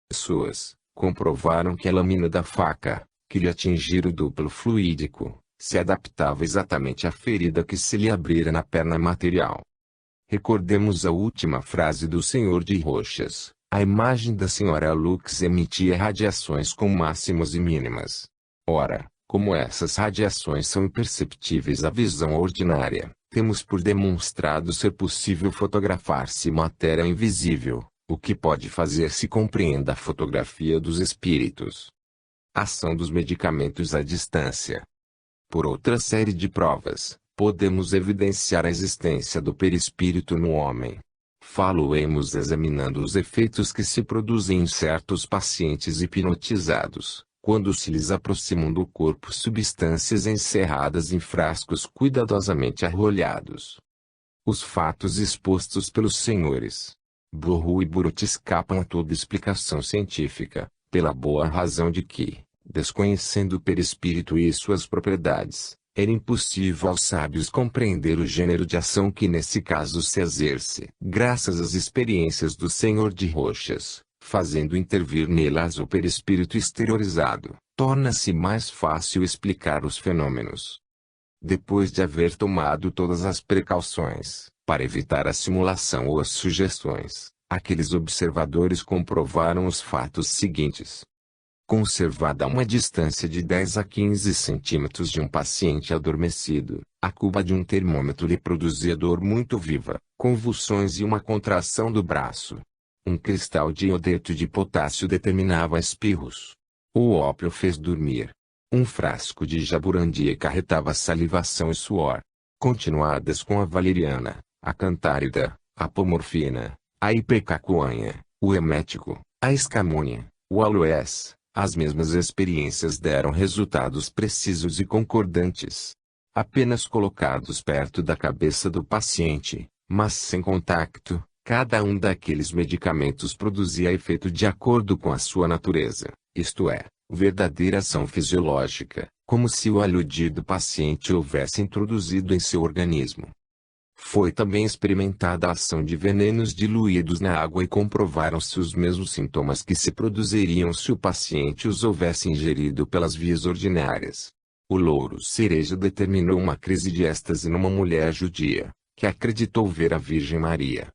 pessoas comprovaram que a lâmina da faca, que lhe atingira o duplo fluídico, se adaptava exatamente à ferida que se lhe abrira na perna material. Recordemos a última frase do Senhor de Roxas: a imagem da Senhora Lux emitia radiações com máximas e mínimas. Ora, como essas radiações são imperceptíveis à visão ordinária, temos por demonstrado ser possível fotografar-se matéria invisível, o que pode fazer-se compreenda a fotografia dos espíritos. Ação dos medicamentos à distância. Por outra série de provas, podemos evidenciar a existência do perispírito no homem. Falo-emos examinando os efeitos que se produzem em certos pacientes hipnotizados, quando se lhes aproximam do corpo substâncias encerradas em frascos cuidadosamente arrolhados. Os fatos expostos pelos senhores Burru e Burut escapam a toda explicação científica, pela boa razão de que, desconhecendo o perispírito e suas propriedades, era impossível aos sábios compreender o gênero de ação que nesse caso se exerce. Graças às experiências do Senhor de Roxas, fazendo intervir nelas o perispírito exteriorizado, torna-se mais fácil explicar os fenômenos. Depois de haver tomado todas as precauções, para evitar a simulação ou as sugestões, aqueles observadores comprovaram os fatos seguintes. Conservada a uma distância de 10 a 15 centímetros de um paciente adormecido, a cuba de um termômetro lhe produzia dor muito viva, convulsões e uma contração do braço. Um cristal de iodeto de potássio determinava espirros. O ópio fez dormir. Um frasco de jaburandi acarretava salivação e suor. Continuadas com a valeriana, a cantárida, a apomorfina, a ipecacuanha, o emético, a escamônia, o aloés, as mesmas experiências deram resultados precisos e concordantes. Apenas colocados perto da cabeça do paciente, mas sem contato, cada um daqueles medicamentos produzia efeito de acordo com a sua natureza, isto é, verdadeira ação fisiológica, como se o aludido paciente houvesse introduzido em seu organismo. Foi também experimentada a ação de venenos diluídos na água e comprovaram-se os mesmos sintomas que se produziriam se o paciente os houvesse ingerido pelas vias ordinárias. O louro cereja determinou uma crise de êxtase numa mulher judia, que acreditou ver a Virgem Maria.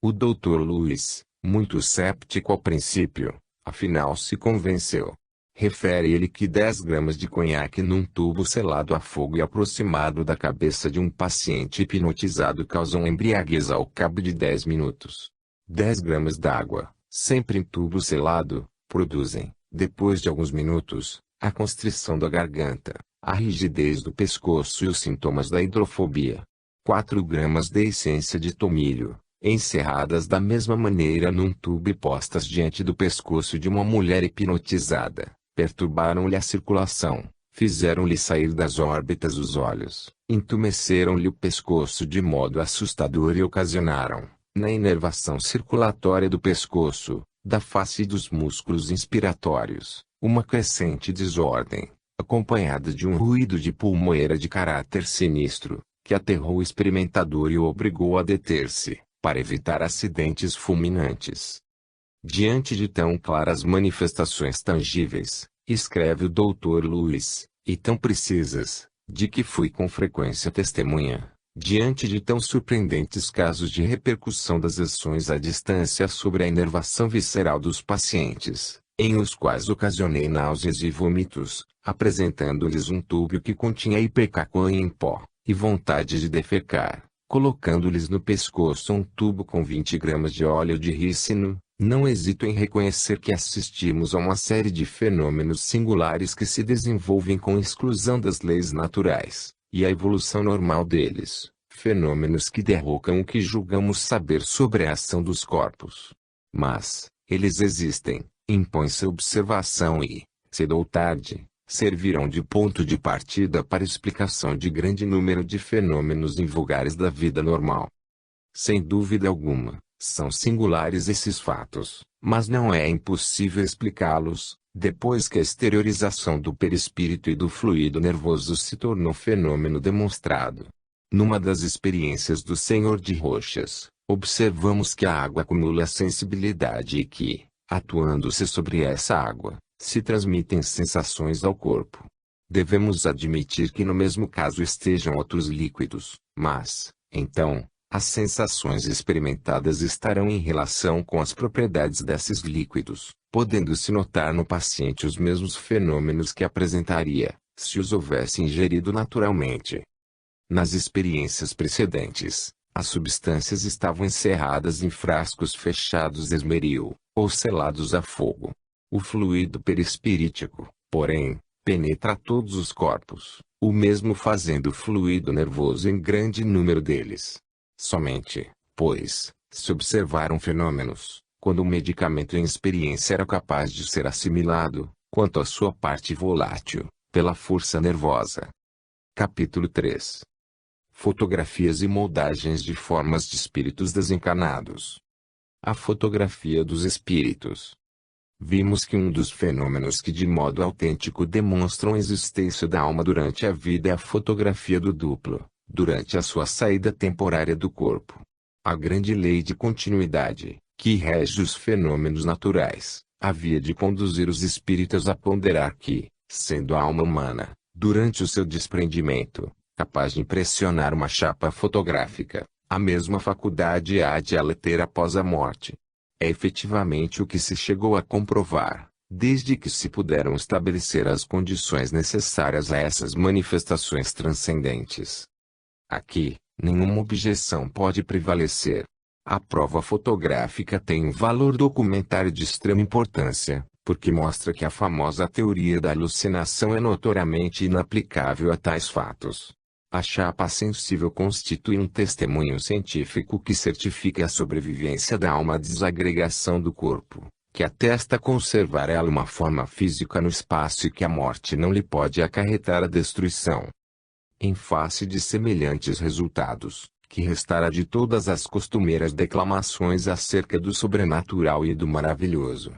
O Dr. Lewis, muito céptico ao princípio, afinal se convenceu. Refere ele que 10 gramas de conhaque num tubo selado a fogo e aproximado da cabeça de um paciente hipnotizado causam embriaguez ao cabo de 10 minutos. 10 gramas d'água, sempre em tubo selado, produzem, depois de alguns minutos, a constrição da garganta, a rigidez do pescoço e os sintomas da hidrofobia. 4 gramas de essência de tomilho, encerradas da mesma maneira num tubo e postas diante do pescoço de uma mulher hipnotizada, perturbaram-lhe a circulação, fizeram-lhe sair das órbitas os olhos, entumeceram-lhe o pescoço de modo assustador e ocasionaram, na inervação circulatória do pescoço, da face e dos músculos inspiratórios, uma crescente desordem, acompanhada de um ruído de pulmoeira de caráter sinistro, que aterrou o experimentador e o obrigou a deter-se, para evitar acidentes fulminantes. Diante de tão claras manifestações tangíveis, escreve o Dr. Lewis, e tão precisas, de que fui com frequência testemunha, diante de tão surpreendentes casos de repercussão das ações à distância sobre a inervação visceral dos pacientes, em os quais ocasionei náuseas e vômitos, apresentando-lhes um tubo que continha ipecacuanha em pó, e vontade de defecar, colocando-lhes no pescoço um tubo com 20 gramas de óleo de rícino. Não hesito em reconhecer que assistimos a uma série de fenômenos singulares que se desenvolvem com exclusão das leis naturais, e a evolução normal deles, fenômenos que derrocam o que julgamos saber sobre a ação dos corpos. Mas, eles existem, impõe-se a observação e, cedo ou tarde, servirão de ponto de partida para explicação de grande número de fenômenos invulgares da vida normal. Sem dúvida alguma, são singulares esses fatos, mas não é impossível explicá-los, depois que a exteriorização do perispírito e do fluido nervoso se tornou fenômeno demonstrado. Numa das experiências do Senhor de Roxas, observamos que a água acumula sensibilidade e que, Atuando-se sobre essa água, se transmitem sensações ao corpo. Devemos admitir que no mesmo caso estejam outros líquidos, mas, então, as sensações experimentadas estarão em relação com as propriedades desses líquidos, podendo-se notar no paciente os mesmos fenômenos que apresentaria, se os houvesse ingerido naturalmente. Nas experiências precedentes, as substâncias estavam encerradas em frascos fechados de esmeril, ou selados a fogo. O fluido perispirítico, porém, penetra todos os corpos, o mesmo fazendo o fluido nervoso em grande número deles. Somente, pois, se observaram fenômenos, quando o medicamento em experiência era capaz de ser assimilado, quanto à sua parte volátil, pela força nervosa. Capítulo 3. Fotografias e moldagens de formas de espíritos desencarnados. A fotografia dos espíritos. Vimos que um dos fenômenos que de modo autêntico demonstram a existência da alma durante a vida é a fotografia do duplo, durante a sua saída temporária do corpo. A grande lei de continuidade, que rege os fenômenos naturais, havia de conduzir os espíritos a ponderar que, sendo a alma humana, durante o seu desprendimento, capaz de impressionar uma chapa fotográfica, a mesma faculdade há de ela ter após a morte. É efetivamente o que se chegou a comprovar, desde que se puderam estabelecer as condições necessárias a essas manifestações transcendentes. Aqui, nenhuma objeção pode prevalecer. A prova fotográfica tem um valor documentário de extrema importância, porque mostra que a famosa teoria da alucinação é notoriamente inaplicável a tais fatos. A chapa sensível constitui um testemunho científico que certifica a sobrevivência da alma à desagregação do corpo, que atesta conservar ela uma forma física no espaço e que a morte não lhe pode acarretar a destruição. Em face de semelhantes resultados, que restará de todas as costumeiras declamações acerca do sobrenatural e do maravilhoso?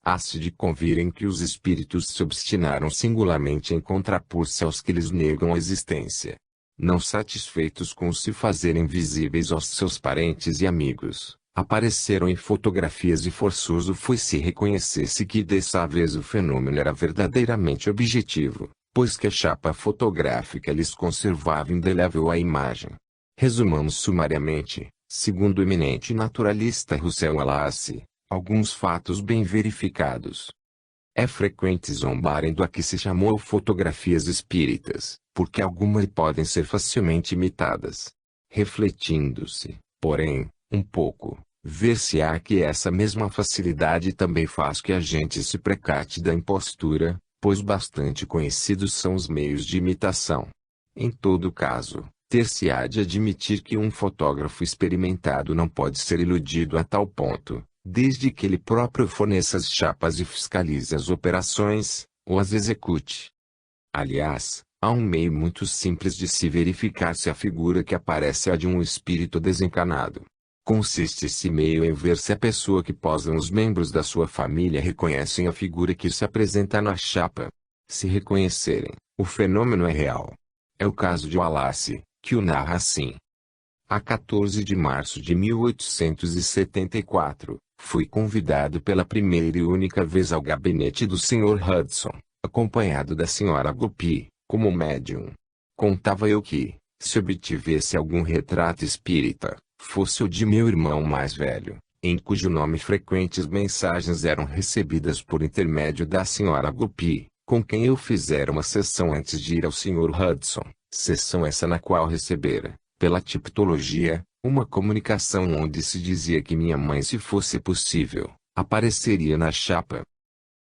Há-se de convir em que os espíritos se obstinaram singularmente em contrapor-se aos que lhes negam a existência. Não satisfeitos com se fazerem visíveis aos seus parentes e amigos, apareceram em fotografias e forçoso foi se reconhecesse que dessa vez o fenômeno era verdadeiramente objetivo, pois que a chapa fotográfica lhes conservava indelével a imagem. Resumamos sumariamente, segundo o eminente naturalista Russell Wallace, alguns fatos bem verificados. É frequente zombarem do que se chamou fotografias espíritas, porque algumas podem ser facilmente imitadas. Refletindo-se, porém, um pouco, ver-se-á que essa mesma facilidade também faz que a gente se precate da impostura, pois bastante conhecidos são os meios de imitação. Em todo caso, ter-se-á de admitir que um fotógrafo experimentado não pode ser iludido a tal ponto, desde que ele próprio forneça as chapas e fiscalize as operações, ou as execute. Aliás, há um meio muito simples de se verificar se a figura que aparece é a de um espírito desencarnado. Consiste esse meio em ver se a pessoa que posam os membros da sua família reconhecem a figura que se apresenta na chapa. Se reconhecerem, o fenômeno é real. É o caso de Wallace, que o narra assim. A 14 de março de 1874, fui convidado pela primeira e única vez ao gabinete do Sr. Hudson, acompanhado da Sra. Guppy, como médium. Contava eu que, se obtivesse algum retrato espírita, fosse o de meu irmão mais velho, em cujo nome frequentes mensagens eram recebidas por intermédio da Sra. Guppy, com quem eu fizera uma sessão antes de ir ao Sr. Hudson, sessão essa na qual recebera, pela tipologia, uma comunicação onde se dizia que minha mãe, se fosse possível, apareceria na chapa.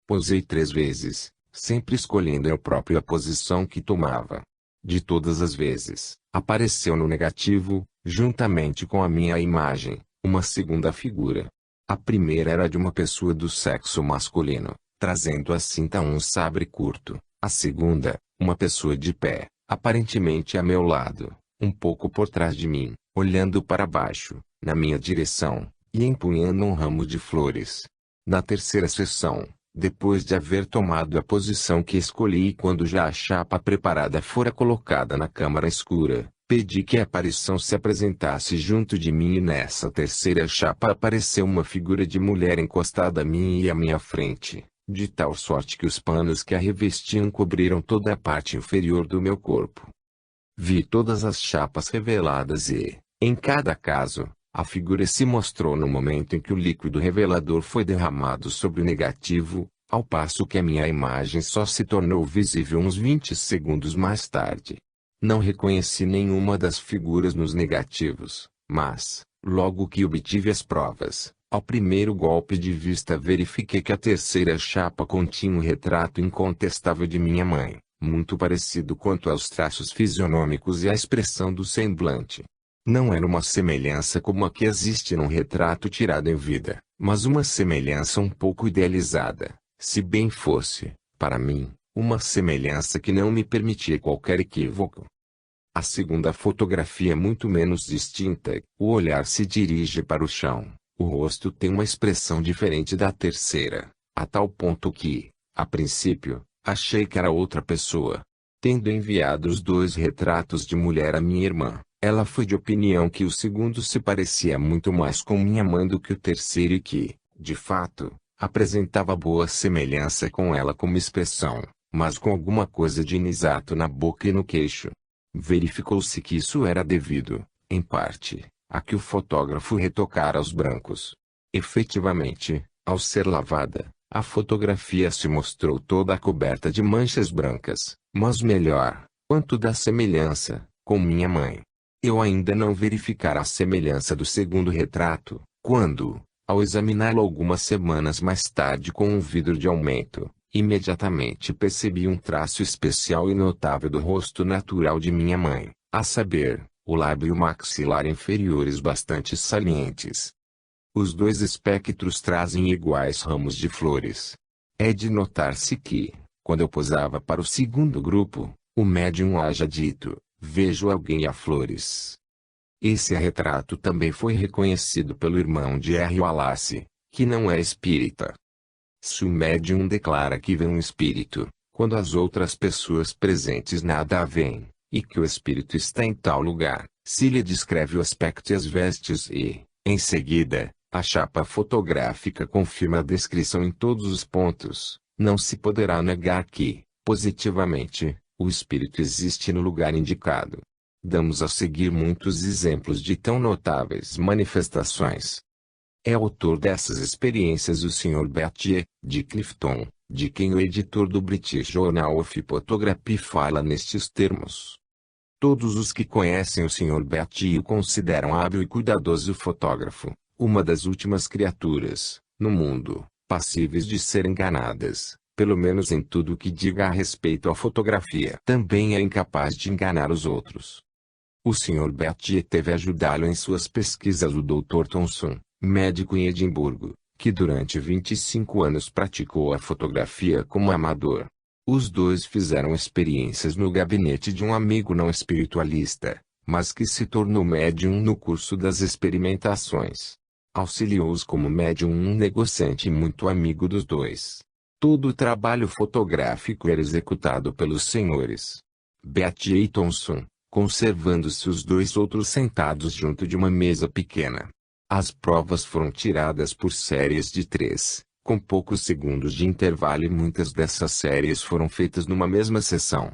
Posei 3 vezes, sempre escolhendo eu próprio a posição que tomava. De todas as vezes, apareceu no negativo, juntamente com a minha imagem, uma segunda figura. A primeira era de uma pessoa do sexo masculino, trazendo à cinta um sabre curto. A segunda, uma pessoa de pé, aparentemente a meu lado, um pouco por trás de mim, olhando para baixo, na minha direção, e empunhando um ramo de flores. Na terceira sessão, depois de haver tomado a posição que escolhi e quando já a chapa preparada fora colocada na câmara escura, Pedi que a aparição se apresentasse junto de mim e nessa terceira chapa apareceu uma figura de mulher encostada a mim e à minha frente, de tal sorte que os panos que a revestiam cobriram toda a parte inferior do meu corpo. Vi todas as chapas reveladas e, em cada caso, a figura se mostrou no momento em que o líquido revelador foi derramado sobre o negativo, ao passo que a minha imagem só se tornou visível uns 20 segundos mais tarde. Não reconheci nenhuma das figuras nos negativos, mas, logo que obtive as provas, ao primeiro golpe de vista verifiquei que a terceira chapa continha um retrato incontestável de minha mãe, muito parecido quanto aos traços fisionômicos e à expressão do semblante. Não era uma semelhança como a que existe num retrato tirado em vida, mas uma semelhança um pouco idealizada, se bem fosse, para mim, uma semelhança que não me permitia qualquer equívoco. A segunda fotografia é muito menos distinta, o olhar se dirige para o chão, o rosto tem uma expressão diferente da terceira, a tal ponto que, a princípio, achei que era outra pessoa. Tendo enviado os dois retratos de mulher à minha irmã, ela foi de opinião que o segundo se parecia muito mais com minha mãe do que o terceiro e que, de fato, apresentava boa semelhança com ela como expressão, mas com alguma coisa de inexato na boca e no queixo. Verificou-se que isso era devido, em parte, a que o fotógrafo retocara os brancos. Efetivamente, ao ser lavada, a fotografia se mostrou toda coberta de manchas brancas, mas melhor, quanto da semelhança, com minha mãe. Eu ainda não verificara a semelhança do segundo retrato, quando, ao examiná-lo algumas semanas mais tarde com um vidro de aumento, imediatamente percebi um traço especial e notável do rosto natural de minha mãe, a saber, o lábio e o maxilar inferiores bastante salientes. Os dois espectros trazem iguais ramos de flores. É de notar-se que, quando eu posava para o segundo grupo, o médium haja dito, vejo alguém a flores. Esse retrato também foi reconhecido pelo irmão de R. Wallace, que não é espírita. Se o médium declara que vê um espírito, quando as outras pessoas presentes nada a veem, e que o espírito está em tal lugar, se lhe descreve o aspecto e as vestes e, em seguida, a chapa fotográfica confirma a descrição em todos os pontos, não se poderá negar que, positivamente, o espírito existe no lugar indicado. Damos a seguir muitos exemplos de tão notáveis manifestações. É autor dessas experiências o Sr. Berthier, de Clifton, de quem o editor do British Journal of Photography fala nestes termos. Todos os que conhecem o Sr. Berthier o consideram hábil e cuidadoso fotógrafo, uma das últimas criaturas, no mundo, passíveis de ser enganadas, pelo menos em tudo o que diga a respeito à fotografia. Também é incapaz de enganar os outros. O Sr. Berthier teve a ajudá-lo em suas pesquisas o Dr. Thomson, médico em Edimburgo, que durante 25 anos praticou a fotografia como amador. Os dois fizeram experiências no gabinete de um amigo não espiritualista, mas que se tornou médium no curso das experimentações. Auxiliou-os como médium um negociante muito amigo dos dois. Todo o trabalho fotográfico era executado pelos senhores Berthier e Thomson, conservando-se os dois outros sentados junto de uma mesa pequena. As provas foram tiradas por séries de 3, com poucos segundos de intervalo e muitas dessas séries foram feitas numa mesma sessão.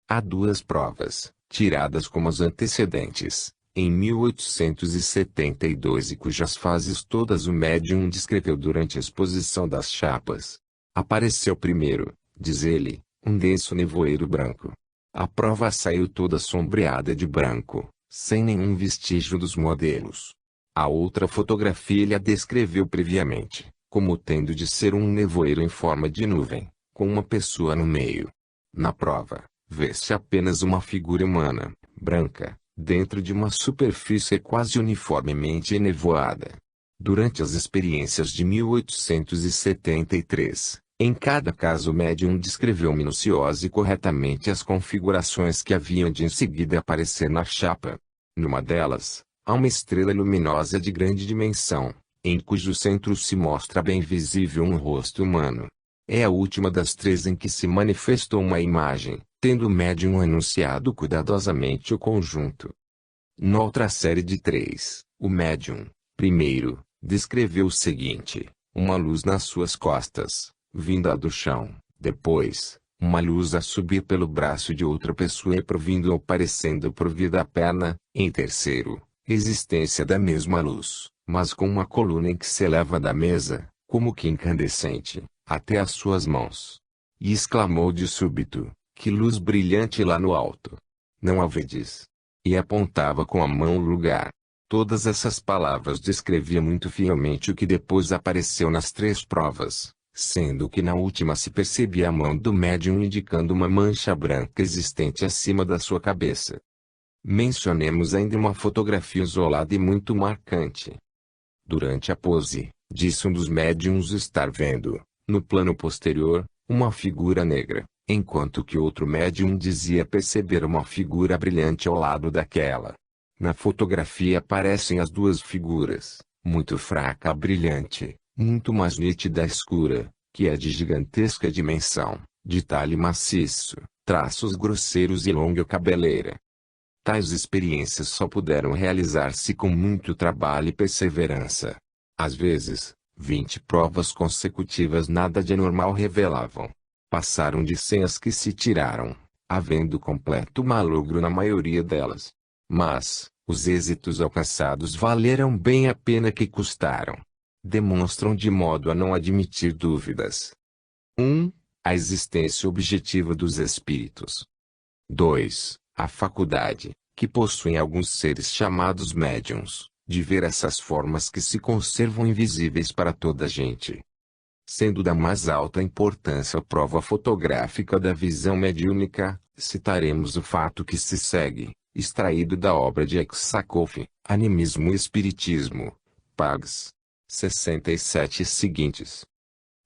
Há duas provas, tiradas como as antecedentes, em 1872 e cujas fases todas o médium descreveu durante a exposição das chapas. Apareceu primeiro, diz ele, um denso nevoeiro branco. A prova saiu toda sombreada de branco, sem nenhum vestígio dos modelos. A outra fotografia ele a descreveu previamente, como tendo de ser um nevoeiro em forma de nuvem, com uma pessoa no meio. Na prova, vê-se apenas uma figura humana, branca, dentro de uma superfície quase uniformemente enevoada. Durante as experiências de 1873, em cada caso o médium descreveu minuciosa e corretamente as configurações que haviam de em seguida aparecer na chapa. Numa delas, há uma estrela luminosa de grande dimensão, em cujo centro se mostra bem visível um rosto humano. É a última das 3 em que se manifestou uma imagem, tendo o médium enunciado cuidadosamente o conjunto. Noutra série de 3, o médium, primeiro, descreveu o seguinte: uma luz nas suas costas, vinda do chão; depois, uma luz a subir pelo braço de outra pessoa e provindo ou parecendo provir da perna; em terceiro, existência da mesma luz, mas com uma coluna em que se eleva da mesa, como que incandescente, até as suas mãos. E exclamou de súbito: que luz brilhante lá no alto! Não a vedes? E apontava com a mão o lugar. Todas essas palavras descreviam muito fielmente o que depois apareceu nas 3 provas, sendo que na última se percebia a mão do médium indicando uma mancha branca existente acima da sua cabeça. Mencionemos ainda uma fotografia isolada e muito marcante. Durante a pose, disse um dos médiums estar vendo, no plano posterior, uma figura negra, enquanto que outro médium dizia perceber uma figura brilhante ao lado daquela. Na fotografia aparecem as 2 figuras, muito fraca a brilhante, muito mais nítida a escura, que é de gigantesca dimensão, de talhe maciço, traços grosseiros e longa cabeleira. Tais experiências só puderam realizar-se com muito trabalho e perseverança. Às vezes, 20 provas consecutivas nada de anormal revelavam. Passaram de 100 as que se tiraram, havendo completo malogro na maioria delas. Mas, os êxitos alcançados valeram bem a pena que custaram. Demonstram de modo a não admitir dúvidas. 1. A existência objetiva dos espíritos. 2. A faculdade, que possuem alguns seres chamados médiuns, de ver essas formas que se conservam invisíveis para toda a gente. Sendo da mais alta importância a prova fotográfica da visão mediúnica, citaremos o fato que se segue, extraído da obra de Aksakov, Animismo e Espiritismo, pags. 67 seguintes.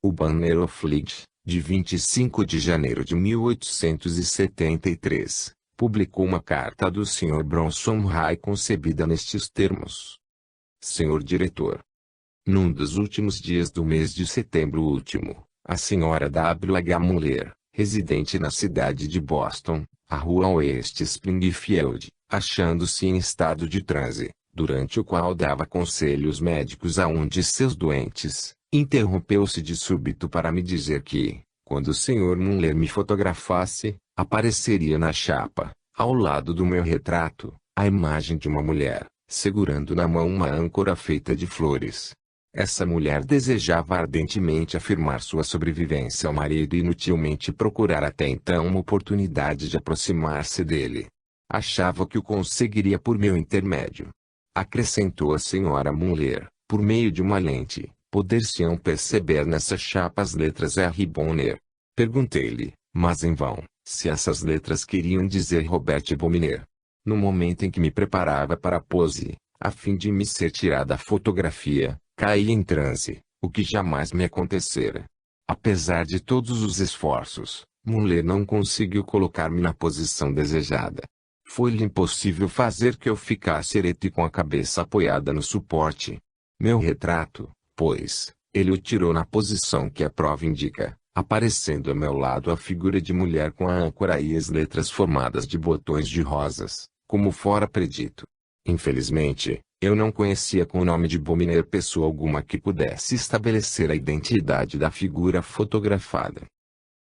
O Banner of Light, de 25 de janeiro de 1873, publicou uma carta do Sr. Bronson Ray concebida nestes termos. Senhor Diretor. Num dos últimos dias do mês de setembro último, a Sra. W. H. Muller, residente na cidade de Boston, a Rua Oeste Springfield, achando-se em estado de transe, durante o qual dava conselhos médicos a um de seus doentes, interrompeu-se de súbito para me dizer que, quando o Sr. Muller me fotografasse, apareceria na chapa, ao lado do meu retrato, a imagem de uma mulher, segurando na mão uma âncora feita de flores. Essa mulher desejava ardentemente afirmar sua sobrevivência ao marido e inutilmente procurar até então uma oportunidade de aproximar-se dele. Achava que o conseguiria por meu intermédio. Acrescentou a Sra. Muller, por meio de uma lente, poder-se-ão perceber nessa chapa as letras R. Bonner. Perguntei-lhe, mas em vão, se essas letras queriam dizer Robert Bonner. No momento em que me preparava para a pose, a fim de me ser tirada a fotografia, caí em transe, o que jamais me acontecera. Apesar de todos os esforços, Muller não conseguiu colocar-me na posição desejada. Foi-lhe impossível fazer que eu ficasse ereto e com a cabeça apoiada no suporte. Meu retrato, pois, ele o tirou na posição que a prova indica, aparecendo a meu lado a figura de mulher com a âncora e as letras formadas de botões de rosas, como fora predito. Infelizmente, eu não conhecia com o nome de Bonner pessoa alguma que pudesse estabelecer a identidade da figura fotografada.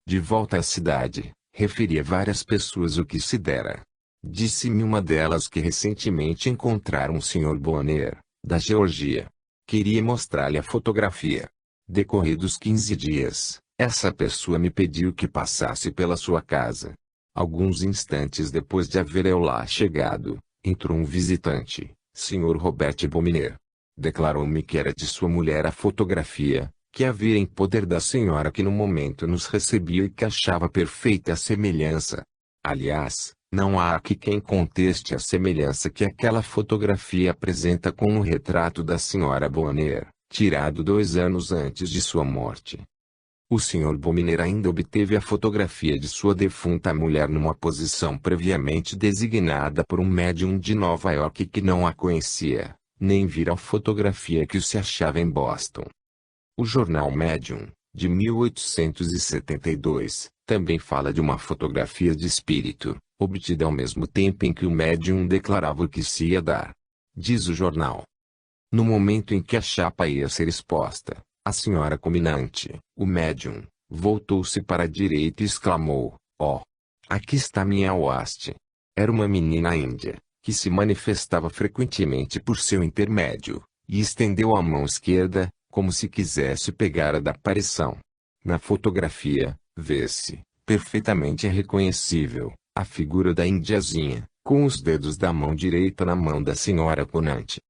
De volta à cidade, referi a várias pessoas o que se dera. Disse-me uma delas que recentemente encontrara um Sr. Bonner, da Geórgia. Queria mostrar-lhe a fotografia. Decorridos 15 dias, essa pessoa me pediu que passasse pela sua casa. Alguns instantes depois de haver eu lá chegado, entrou um visitante, Sr. Robert Bonner. Declarou-me que era de sua mulher a fotografia, que havia em poder da senhora que no momento nos recebia e que achava perfeita a semelhança. Aliás, não há aqui quem conteste a semelhança que aquela fotografia apresenta com o retrato da Sra. Bonner, tirado 2 anos antes de sua morte. O Sr. Bonner ainda obteve a fotografia de sua defunta mulher numa posição previamente designada por um médium de Nova York que não a conhecia, nem vira a fotografia que se achava em Boston. O jornal Medium, de 1872, Também fala de uma fotografia de espírito, obtida ao mesmo tempo em que o médium declarava o que se ia dar. Diz o jornal. No momento em que a chapa ia ser exposta, a senhora combinante, o médium, voltou-se para a direita e exclamou: "Ó, aqui está minha haste." Era uma menina índia, que se manifestava frequentemente por seu intermédio, e estendeu a mão esquerda, como se quisesse pegar a da aparição. Na fotografia, vê-se, perfeitamente reconhecível, a figura da indiazinha, com os dedos da mão direita na mão da senhora conante.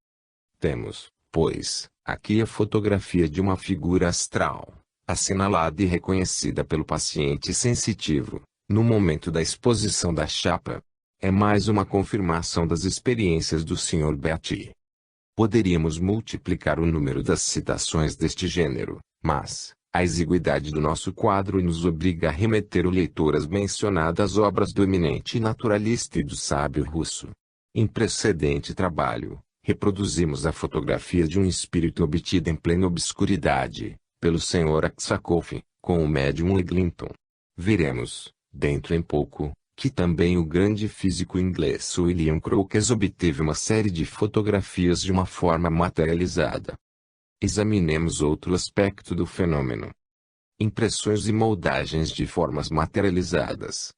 Temos, pois, aqui a fotografia de uma figura astral, assinalada e reconhecida pelo paciente sensitivo, no momento da exposição da chapa. É mais uma confirmação das experiências do Sr. Beatty. Poderíamos multiplicar o número das citações deste gênero, mas a exiguidade do nosso quadro nos obriga a remeter o leitor às mencionadas obras do eminente naturalista e do sábio russo. Em precedente trabalho, reproduzimos a fotografia de um espírito obtida em plena obscuridade, pelo Sr. Aksakov, com o médium Eglinton. Veremos, dentro em pouco, que também o grande físico inglês William Crookes obteve uma série de fotografias de uma forma materializada. Examinemos outro aspecto do fenômeno. Impressões e moldagens de formas materializadas.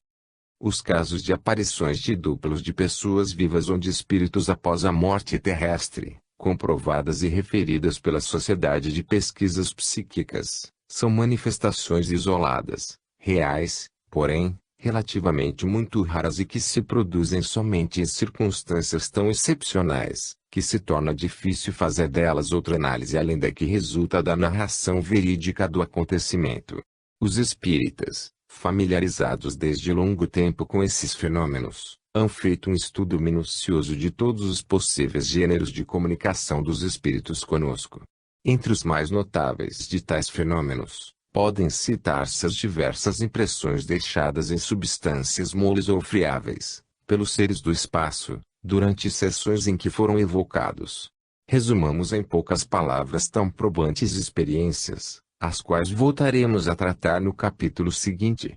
Os casos de aparições de duplos de pessoas vivas ou de espíritos após a morte terrestre, comprovadas e referidas pela Sociedade de Pesquisas Psíquicas, são manifestações isoladas, reais, porém, relativamente muito raras e que se produzem somente em circunstâncias tão excepcionais, que se torna difícil fazer delas outra análise além da que resulta da narração verídica do acontecimento. Os espíritas, familiarizados desde longo tempo com esses fenômenos, han feito um estudo minucioso de todos os possíveis gêneros de comunicação dos espíritos conosco. Entre os mais notáveis de tais fenômenos, podem citar-se as diversas impressões deixadas em substâncias moles ou friáveis, pelos seres do espaço, durante sessões em que foram evocados. Resumamos em poucas palavras tão probantes experiências, as quais voltaremos a tratar no capítulo seguinte.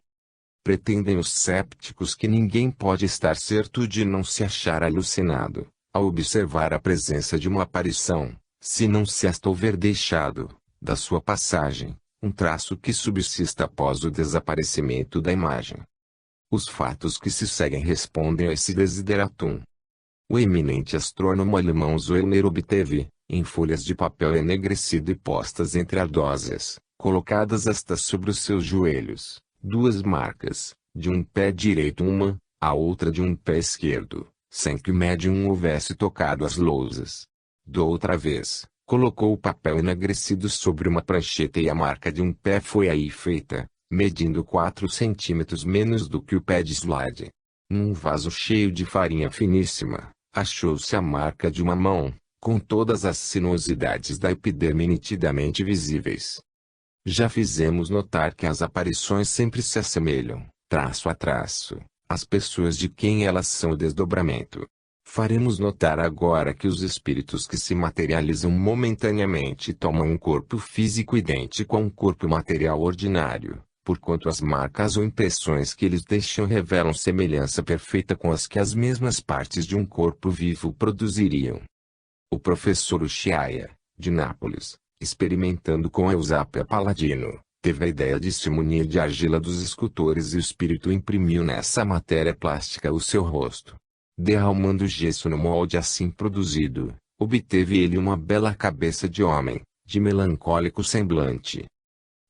Pretendem os cépticos que ninguém pode estar certo de não se achar alucinado, ao observar a presença de uma aparição, se não se esta houver deixado, da sua passagem, um traço que subsista após o desaparecimento da imagem. Os fatos que se seguem respondem a esse desideratum. O eminente astrônomo alemão Zollner obteve, em folhas de papel enegrecido e postas entre ardósias, colocadas estas sobre os seus joelhos, duas marcas, de um pé direito uma, a outra de um pé esquerdo, sem que o médium houvesse tocado as lousas. Doutra vez, colocou o papel enegrecido sobre uma prancheta e a marca de um pé foi aí feita, medindo 4 centímetros menos do que o pé de slide. Num vaso cheio de farinha finíssima, achou-se a marca de uma mão, com todas as sinuosidades da epiderme nitidamente visíveis. Já fizemos notar que as aparições sempre se assemelham, traço a traço, às pessoas de quem elas são o desdobramento. Faremos notar agora que os espíritos que se materializam momentaneamente tomam um corpo físico idêntico a um corpo material ordinário, porquanto as marcas ou impressões que eles deixam revelam semelhança perfeita com as que as mesmas partes de um corpo vivo produziriam. O professor Ushiaia, de Nápoles, experimentando com Eusapia Paladino, teve a ideia de se munir de argila dos escultores e o espírito imprimiu nessa matéria plástica o seu rosto. Derramando gesso no molde assim produzido, obteve ele uma bela cabeça de homem, de melancólico semblante.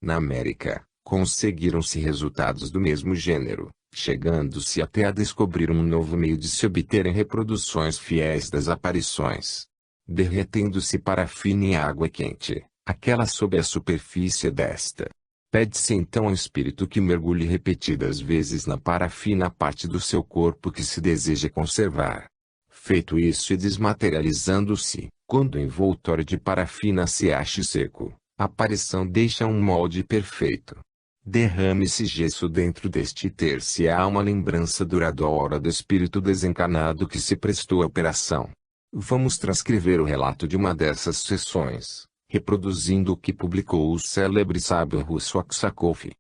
Na América, conseguiram-se resultados do mesmo gênero, chegando-se até a descobrir um novo meio de se obterem reproduções fiéis das aparições. Derretendo-se parafina em água quente, aquela sob a superfície desta. Pede-se então ao espírito que mergulhe repetidas vezes na parafina a parte do seu corpo que se deseja conservar. Feito isso e desmaterializando-se, quando o envoltório de parafina se ache seco, a aparição deixa um molde perfeito. Derrame-se gesso dentro deste e ter-se-á uma lembrança duradoura do espírito desencarnado que se prestou à operação. Vamos transcrever o relato de uma dessas sessões, reproduzindo o que publicou o célebre sábio russo Aksakov.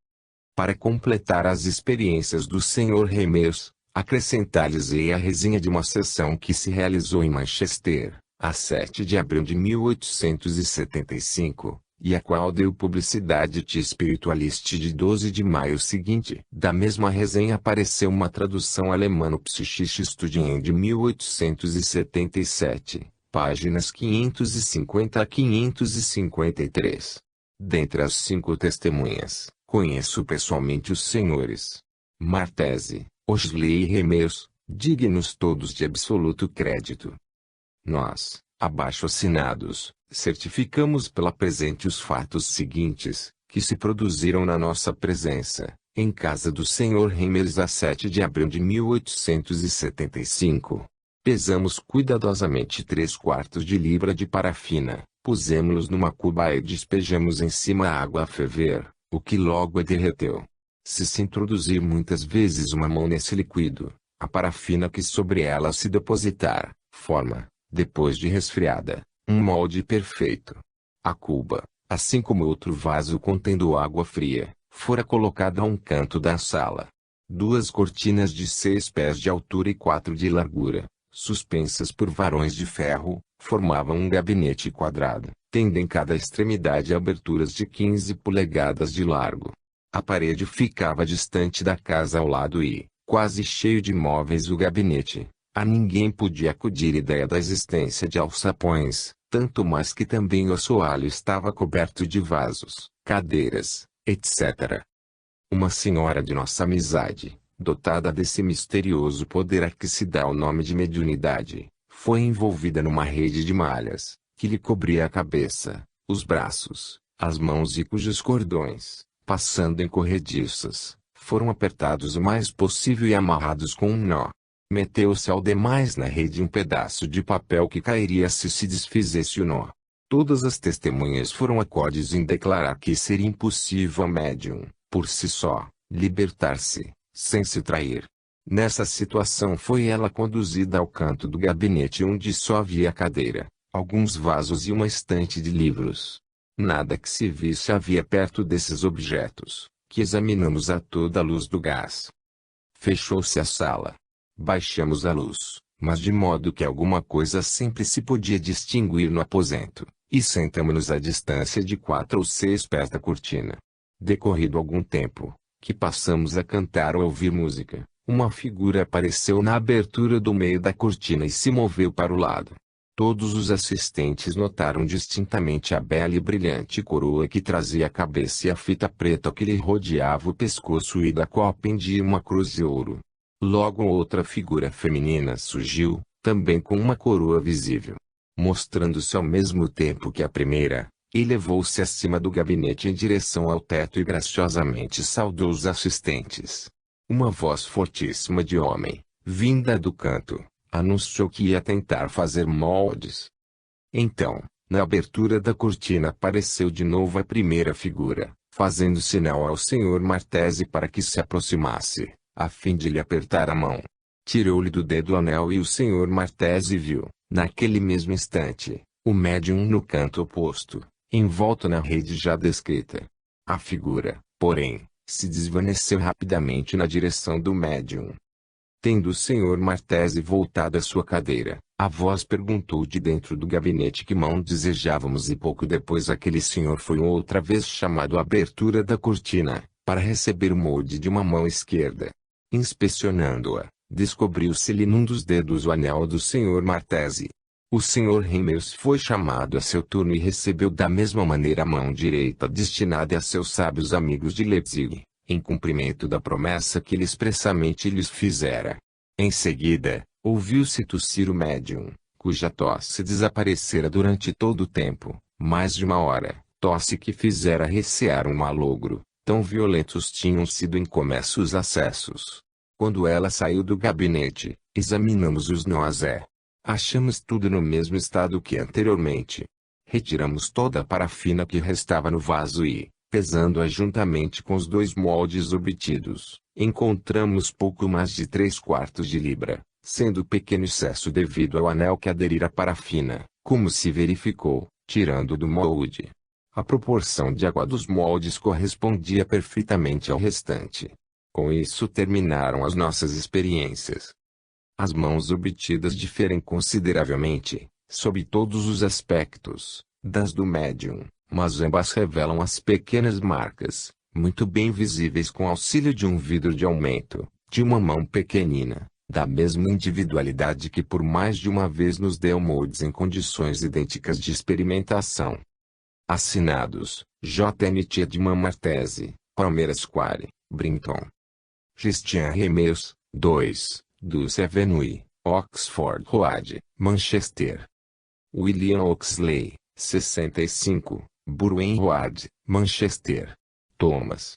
Para completar as experiências do Sr. Reimers, acrescentar-lhes-ei a resenha de uma sessão que se realizou em Manchester, a 7 de abril de 1875, e a qual deu publicidade à Spiritualist de 12 de maio seguinte. Da mesma resenha apareceu uma tradução alemã no Psychische Studien de 1877, páginas 550 a 553. Dentre as 5 testemunhas, conheço pessoalmente os senhores Martese, Oshley e Reimers, dignos todos de absoluto crédito. Nós, abaixo assinados, certificamos pela presente os fatos seguintes, que se produziram na nossa presença, em casa do Sr. Reimers a 7 de abril de 1875. Pesamos cuidadosamente 3/4 de libra de parafina, pusemos-los numa cuba e despejamos em cima a água a ferver, o que logo a derreteu. Se introduzir muitas vezes uma mão nesse líquido, a parafina que sobre ela se depositar, forma, depois de resfriada, um molde perfeito. A cuba, assim como outro vaso contendo água fria, fora colocada a um canto da sala. 2 cortinas de 6 pés de altura e 4 de largura, suspensas por varões de ferro, formavam um gabinete quadrado, tendo em cada extremidade aberturas de 15 polegadas de largo. A parede ficava distante da casa ao lado e, quase cheio de móveis o gabinete. A ninguém podia acudir ideia da existência de alçapões, tanto mais que também o assoalho estava coberto de vasos, cadeiras, etc. Uma senhora de nossa amizade, dotada desse misterioso poder a que se dá o nome de mediunidade, foi envolvida numa rede de malhas, que lhe cobria a cabeça, os braços, as mãos e cujos cordões, passando em corrediças, foram apertados o mais possível e amarrados com um nó. Meteu-se ao demais na rede um pedaço de papel que cairia se desfizesse o nó. Todas as testemunhas foram acordes em declarar que seria impossível a médium, por si só, libertar-se, sem se trair. Nessa situação foi ela conduzida ao canto do gabinete onde só havia cadeira, alguns vasos e uma estante de livros. Nada que se visse havia perto desses objetos, que examinamos a toda a luz do gás. Fechou-se a sala. Baixamos a luz, mas de modo que alguma coisa sempre se podia distinguir no aposento, e sentamo-nos à distância de 4 ou 6 pés da cortina. Decorrido algum tempo, que passamos a cantar ou a ouvir música, uma figura apareceu na abertura do meio da cortina e se moveu para o lado. Todos os assistentes notaram distintamente a bela e brilhante coroa que trazia a cabeça e a fita preta que lhe rodeava o pescoço e da qual pendia uma cruz de ouro. Logo outra figura feminina surgiu, também com uma coroa visível. Mostrando-se ao mesmo tempo que a primeira, elevou-se acima do gabinete em direção ao teto e graciosamente saudou os assistentes. Uma voz fortíssima de homem, vinda do canto, anunciou que ia tentar fazer moldes. Então, na abertura da cortina apareceu de novo a primeira figura, fazendo sinal ao Sr. Martese para que se aproximasse, a fim de lhe apertar a mão. Tirou-lhe do dedo o anel e o Sr. Martese viu, naquele mesmo instante, o médium no canto oposto, envolto na rede já descrita. A figura, porém, se desvaneceu rapidamente na direção do médium. Tendo o Sr. Martese voltado à sua cadeira, a voz perguntou de dentro do gabinete que mão desejávamos e pouco depois aquele senhor foi outra vez chamado à abertura da cortina, para receber o molde de uma mão esquerda. Inspecionando-a, descobriu-se-lhe num dos dedos o anel do Sr. Martese. O Sr. Reimers foi chamado a seu turno e recebeu da mesma maneira a mão direita destinada a seus sábios amigos de Leipzig, em cumprimento da promessa que ele expressamente lhes fizera. Em seguida, ouviu-se tossir o médium, cuja tosse desaparecera durante todo o tempo, mais de uma hora, tosse que fizera recear um malogro, tão violentos tinham sido em começo os acessos. Quando ela saiu do gabinete, examinamos os nós achamos tudo no mesmo estado que anteriormente. Retiramos toda a parafina que restava no vaso e, pesando-a juntamente com os 2 moldes obtidos, encontramos pouco mais de 3/4 de libra, sendo pequeno excesso devido ao anel que aderira à parafina, como se verificou, tirando do molde. A proporção de água dos moldes correspondia perfeitamente ao restante. Com isso terminaram as nossas experiências. As mãos obtidas diferem consideravelmente, sob todos os aspectos, das do médium, mas ambas revelam as pequenas marcas, muito bem visíveis com auxílio de um vidro de aumento, de uma mão pequenina, da mesma individualidade que por mais de uma vez nos deu moldes em condições idênticas de experimentação. Assinados, J.N. Tiedemann Martese, Palmeiras Quarry, Brinton. Christian Remeus, 2, Dulce Avenue, Oxford Road, Manchester. William Oxley, 65, Burwen Road, Manchester. Thomas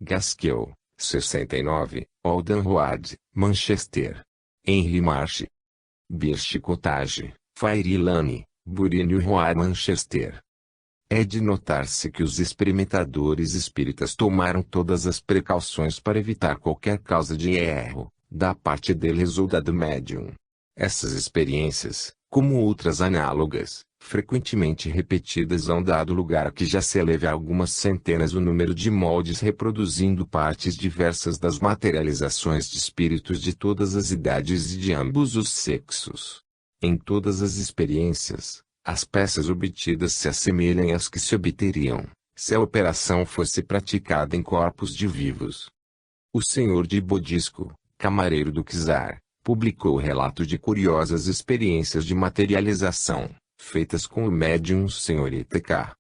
Gaskell, 69, Alden Road, Manchester. Henry Marsh. Birch Cottage, Fairy Lane, Bury Road, Manchester. É de notar-se que os experimentadores espíritas tomaram todas as precauções para evitar qualquer causa de erro, da parte deles ou da do médium. Essas experiências, como outras análogas, frequentemente repetidas hão dado lugar a que já se eleve a algumas centenas o número de moldes reproduzindo partes diversas das materializações de espíritos de todas as idades e de ambos os sexos. Em todas as experiências, as peças obtidas se assemelham às que se obteriam, se a operação fosse praticada em corpos de vivos. O senhor de Bodisco, camareiro do czar, publicou o relato de curiosas experiências de materialização, feitas com o médium Sr. K.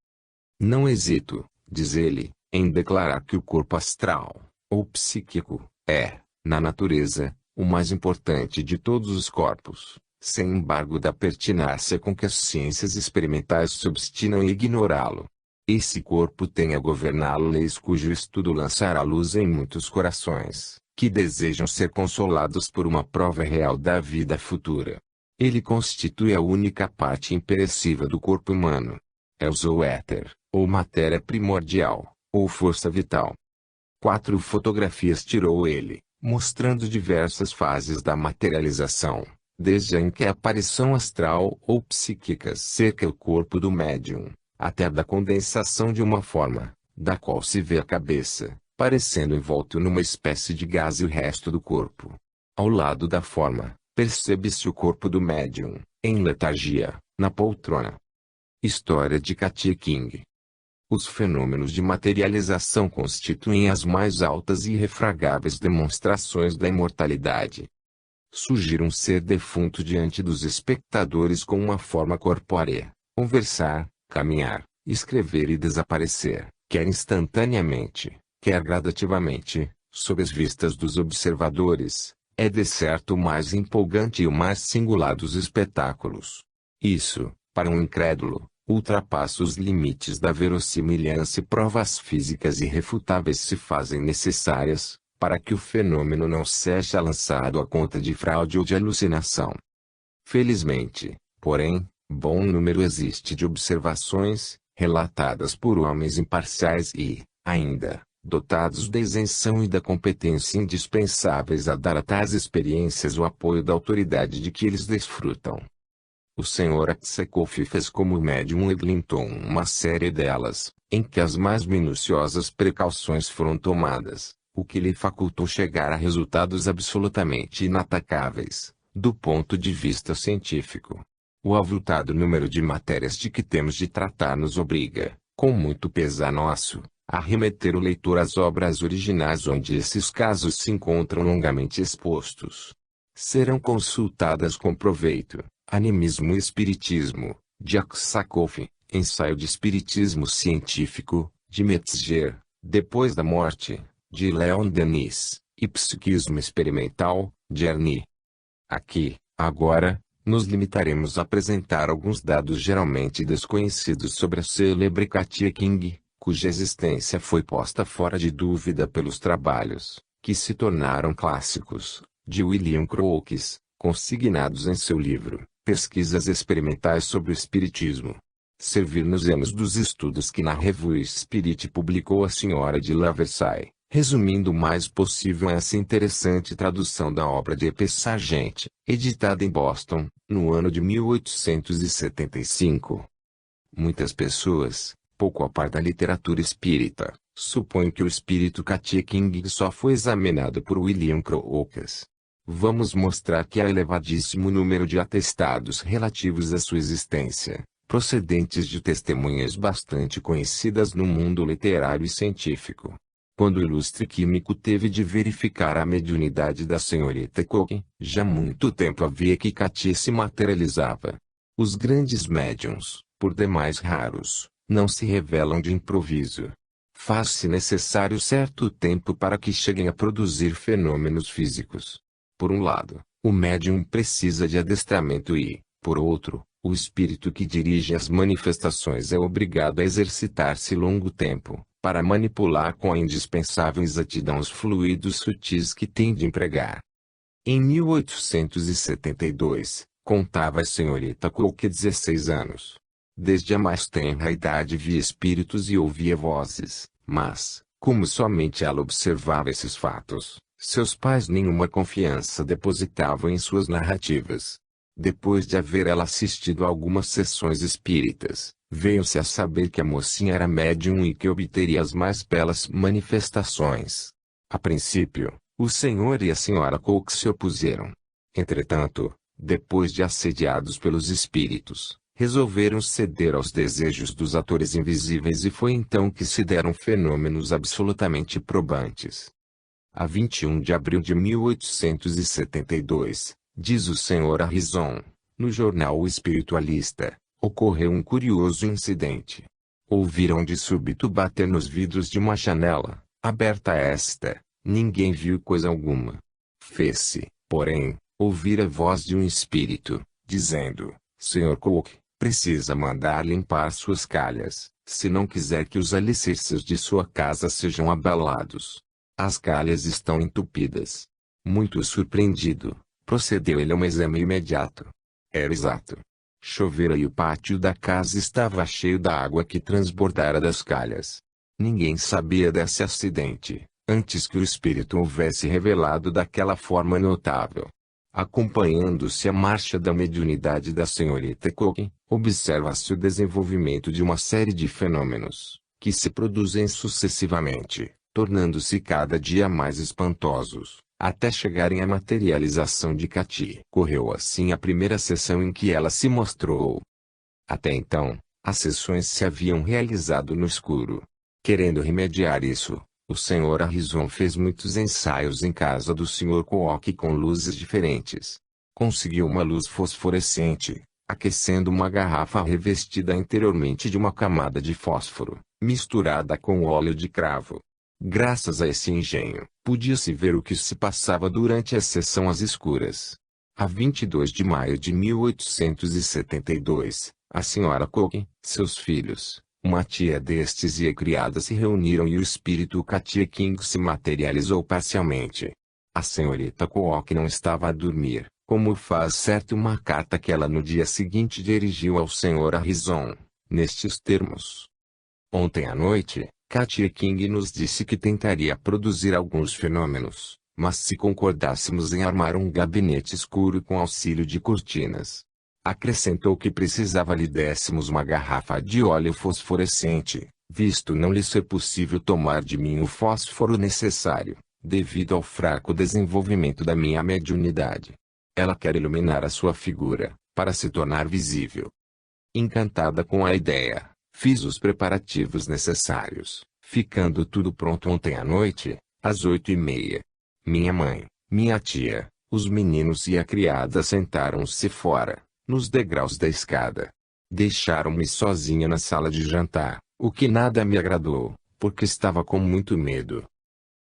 Não hesito, diz ele, em declarar que o corpo astral, ou psíquico, é, na natureza, o mais importante de todos os corpos, sem embargo da pertinácia com que as ciências experimentais se obstinam em ignorá-lo. Esse corpo tem a governá-lo leis cujo estudo lançará luz em muitos corações, que desejam ser consolados por uma prova real da vida futura. Ele constitui a única parte imperecível do corpo humano. É o éter, ou matéria primordial, ou força vital. 4 fotografias tirou ele, mostrando diversas fases da materialização, desde a em que a aparição astral ou psíquica cerca o corpo do médium, até a da condensação de uma forma, da qual se vê a cabeça, parecendo envolto numa espécie de gás e o resto do corpo. Ao lado da forma, percebe-se o corpo do médium, em letargia, na poltrona. História de Katia King. Os fenômenos de materialização constituem as mais altas e irrefragáveis demonstrações da imortalidade. Surgir um ser defunto diante dos espectadores com uma forma corpórea, conversar, caminhar, escrever e desaparecer, quer instantaneamente, quer gradativamente, sob as vistas dos observadores, é de certo o mais empolgante e o mais singular dos espetáculos. Isso, para um incrédulo, ultrapassa os limites da verossimilhança e provas físicas irrefutáveis se fazem necessárias, para que o fenômeno não seja lançado à conta de fraude ou de alucinação. Felizmente, porém, bom número existe de observações, relatadas por homens imparciais e, ainda, dotados da isenção e da competência indispensáveis a dar a tais experiências o apoio da autoridade de que eles desfrutam. O Sr. Aksakov fez como médium Eglinton uma série delas, em que as mais minuciosas precauções foram tomadas, o que lhe facultou chegar a resultados absolutamente inatacáveis, do ponto de vista científico. O avultado número de matérias de que temos de tratar nos obriga, com muito pesar nosso, a remeter o leitor às obras originais onde esses casos se encontram longamente expostos. Serão consultadas com proveito, Animismo e Espiritismo, de Aksakov, Ensaio de Espiritismo Científico, de Metzger, Depois da Morte, de Leon Denis, e Psiquismo Experimental, de Ernie. Aqui, agora, nos limitaremos a apresentar alguns dados geralmente desconhecidos sobre a célebre Katia King, cuja existência foi posta fora de dúvida pelos trabalhos, que se tornaram clássicos, de William Crookes, consignados em seu livro, Pesquisas Experimentais sobre o Espiritismo. Servir-nos-emos dos estudos que na Revue Spirit publicou a Senhora de La Versailles, resumindo o mais possível essa interessante tradução da obra de E.P. Sargent, editada em Boston, no ano de 1875. Muitas pessoas, pouco a par da literatura espírita, suponho que o espírito Katia King só foi examinado por William Crookes. Vamos mostrar que há elevadíssimo número de atestados relativos à sua existência, procedentes de testemunhas bastante conhecidas no mundo literário e científico. Quando o ilustre químico teve de verificar a mediunidade da senhorita Cook, já muito tempo havia que Katia se materializava. Os grandes médiuns, por demais raros, não se revelam de improviso. Faz-se necessário certo tempo para que cheguem a produzir fenômenos físicos. Por um lado, o médium precisa de adestramento e, por outro, o espírito que dirige as manifestações é obrigado a exercitar-se longo tempo, para manipular com a indispensável exatidão os fluidos sutis que tem de empregar. Em 1872, contava a senhorita Cook 16 anos. Desde a mais tenra idade via espíritos e ouvia vozes, mas, como somente ela observava esses fatos, seus pais nenhuma confiança depositavam em suas narrativas. Depois de haver ela assistido a algumas sessões espíritas, veio-se a saber que a mocinha era médium e que obteria as mais belas manifestações. A princípio, o senhor e a senhora Cook se opuseram. Entretanto, depois de assediados pelos espíritos, resolveram ceder aos desejos dos atores invisíveis e foi então que se deram fenômenos absolutamente probantes. A 21 de abril de 1872, diz o Sr. Harrison, no jornal O Espiritualista, ocorreu um curioso incidente. Ouviram de súbito bater nos vidros de uma janela, aberta esta, ninguém viu coisa alguma. Fez-se, porém, ouvir a voz de um espírito, dizendo, Sr. Cook, precisa mandar limpar suas calhas, se não quiser que os alicerces de sua casa sejam abalados. As calhas estão entupidas. Muito surpreendido, procedeu ele a um exame imediato. Era exato. Chovera e o pátio da casa estava cheio da água que transbordara das calhas. Ninguém sabia desse acidente, antes que o espírito houvesse revelado daquela forma notável. Acompanhando-se a marcha da mediunidade da senhorita Cook, observa-se o desenvolvimento de uma série de fenômenos, que se produzem sucessivamente, tornando-se cada dia mais espantosos, até chegarem à materialização de Katia. Correu assim a primeira sessão em que ela se mostrou. Até então, as sessões se haviam realizado no escuro. Querendo remediar isso, o Sr. Harrison fez muitos ensaios em casa do Sr. Cook com luzes diferentes. Conseguiu uma luz fosforescente, aquecendo uma garrafa revestida interiormente de uma camada de fósforo, misturada com óleo de cravo. Graças a esse engenho, podia-se ver o que se passava durante a sessão às escuras. A 22 de maio de 1872, a Sra. Cook, seus filhos, uma tia destes e a criada se reuniram e o espírito Katia King se materializou parcialmente. A senhorita Cook não estava a dormir, como faz certo uma carta que ela no dia seguinte dirigiu ao Sr. Harrison, nestes termos. Ontem à noite, Katia King nos disse que tentaria produzir alguns fenômenos, mas se concordássemos em armar um gabinete escuro com auxílio de cortinas. Acrescentou que precisava lhe dessemos uma garrafa de óleo fosforescente, visto não lhe ser possível tomar de mim o fósforo necessário, devido ao fraco desenvolvimento da minha mediunidade. Ela quer iluminar a sua figura, para se tornar visível. Encantada com a ideia, fiz os preparativos necessários, ficando tudo pronto ontem à noite, às 8h30. Minha mãe, minha tia, os meninos e a criada sentaram-se fora, nos degraus da escada. Deixaram-me sozinha na sala de jantar, o que nada me agradou, porque estava com muito medo.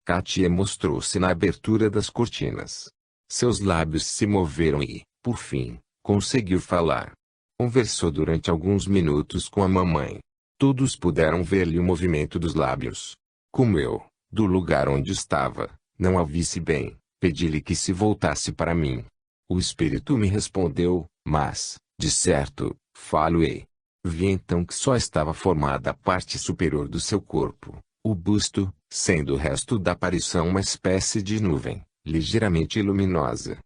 Katia mostrou-se na abertura das cortinas. Seus lábios se moveram e, por fim, conseguiu falar. Conversou durante alguns minutos com a mamãe. Todos puderam ver-lhe o movimento dos lábios. Como eu, do lugar onde estava, não a visse bem, pedi-lhe que se voltasse para mim. O espírito me respondeu, mas, de certo, falo-ei. Vi então que só estava formada a parte superior do seu corpo, o busto, sendo o resto da aparição uma espécie de nuvem, ligeiramente luminosa.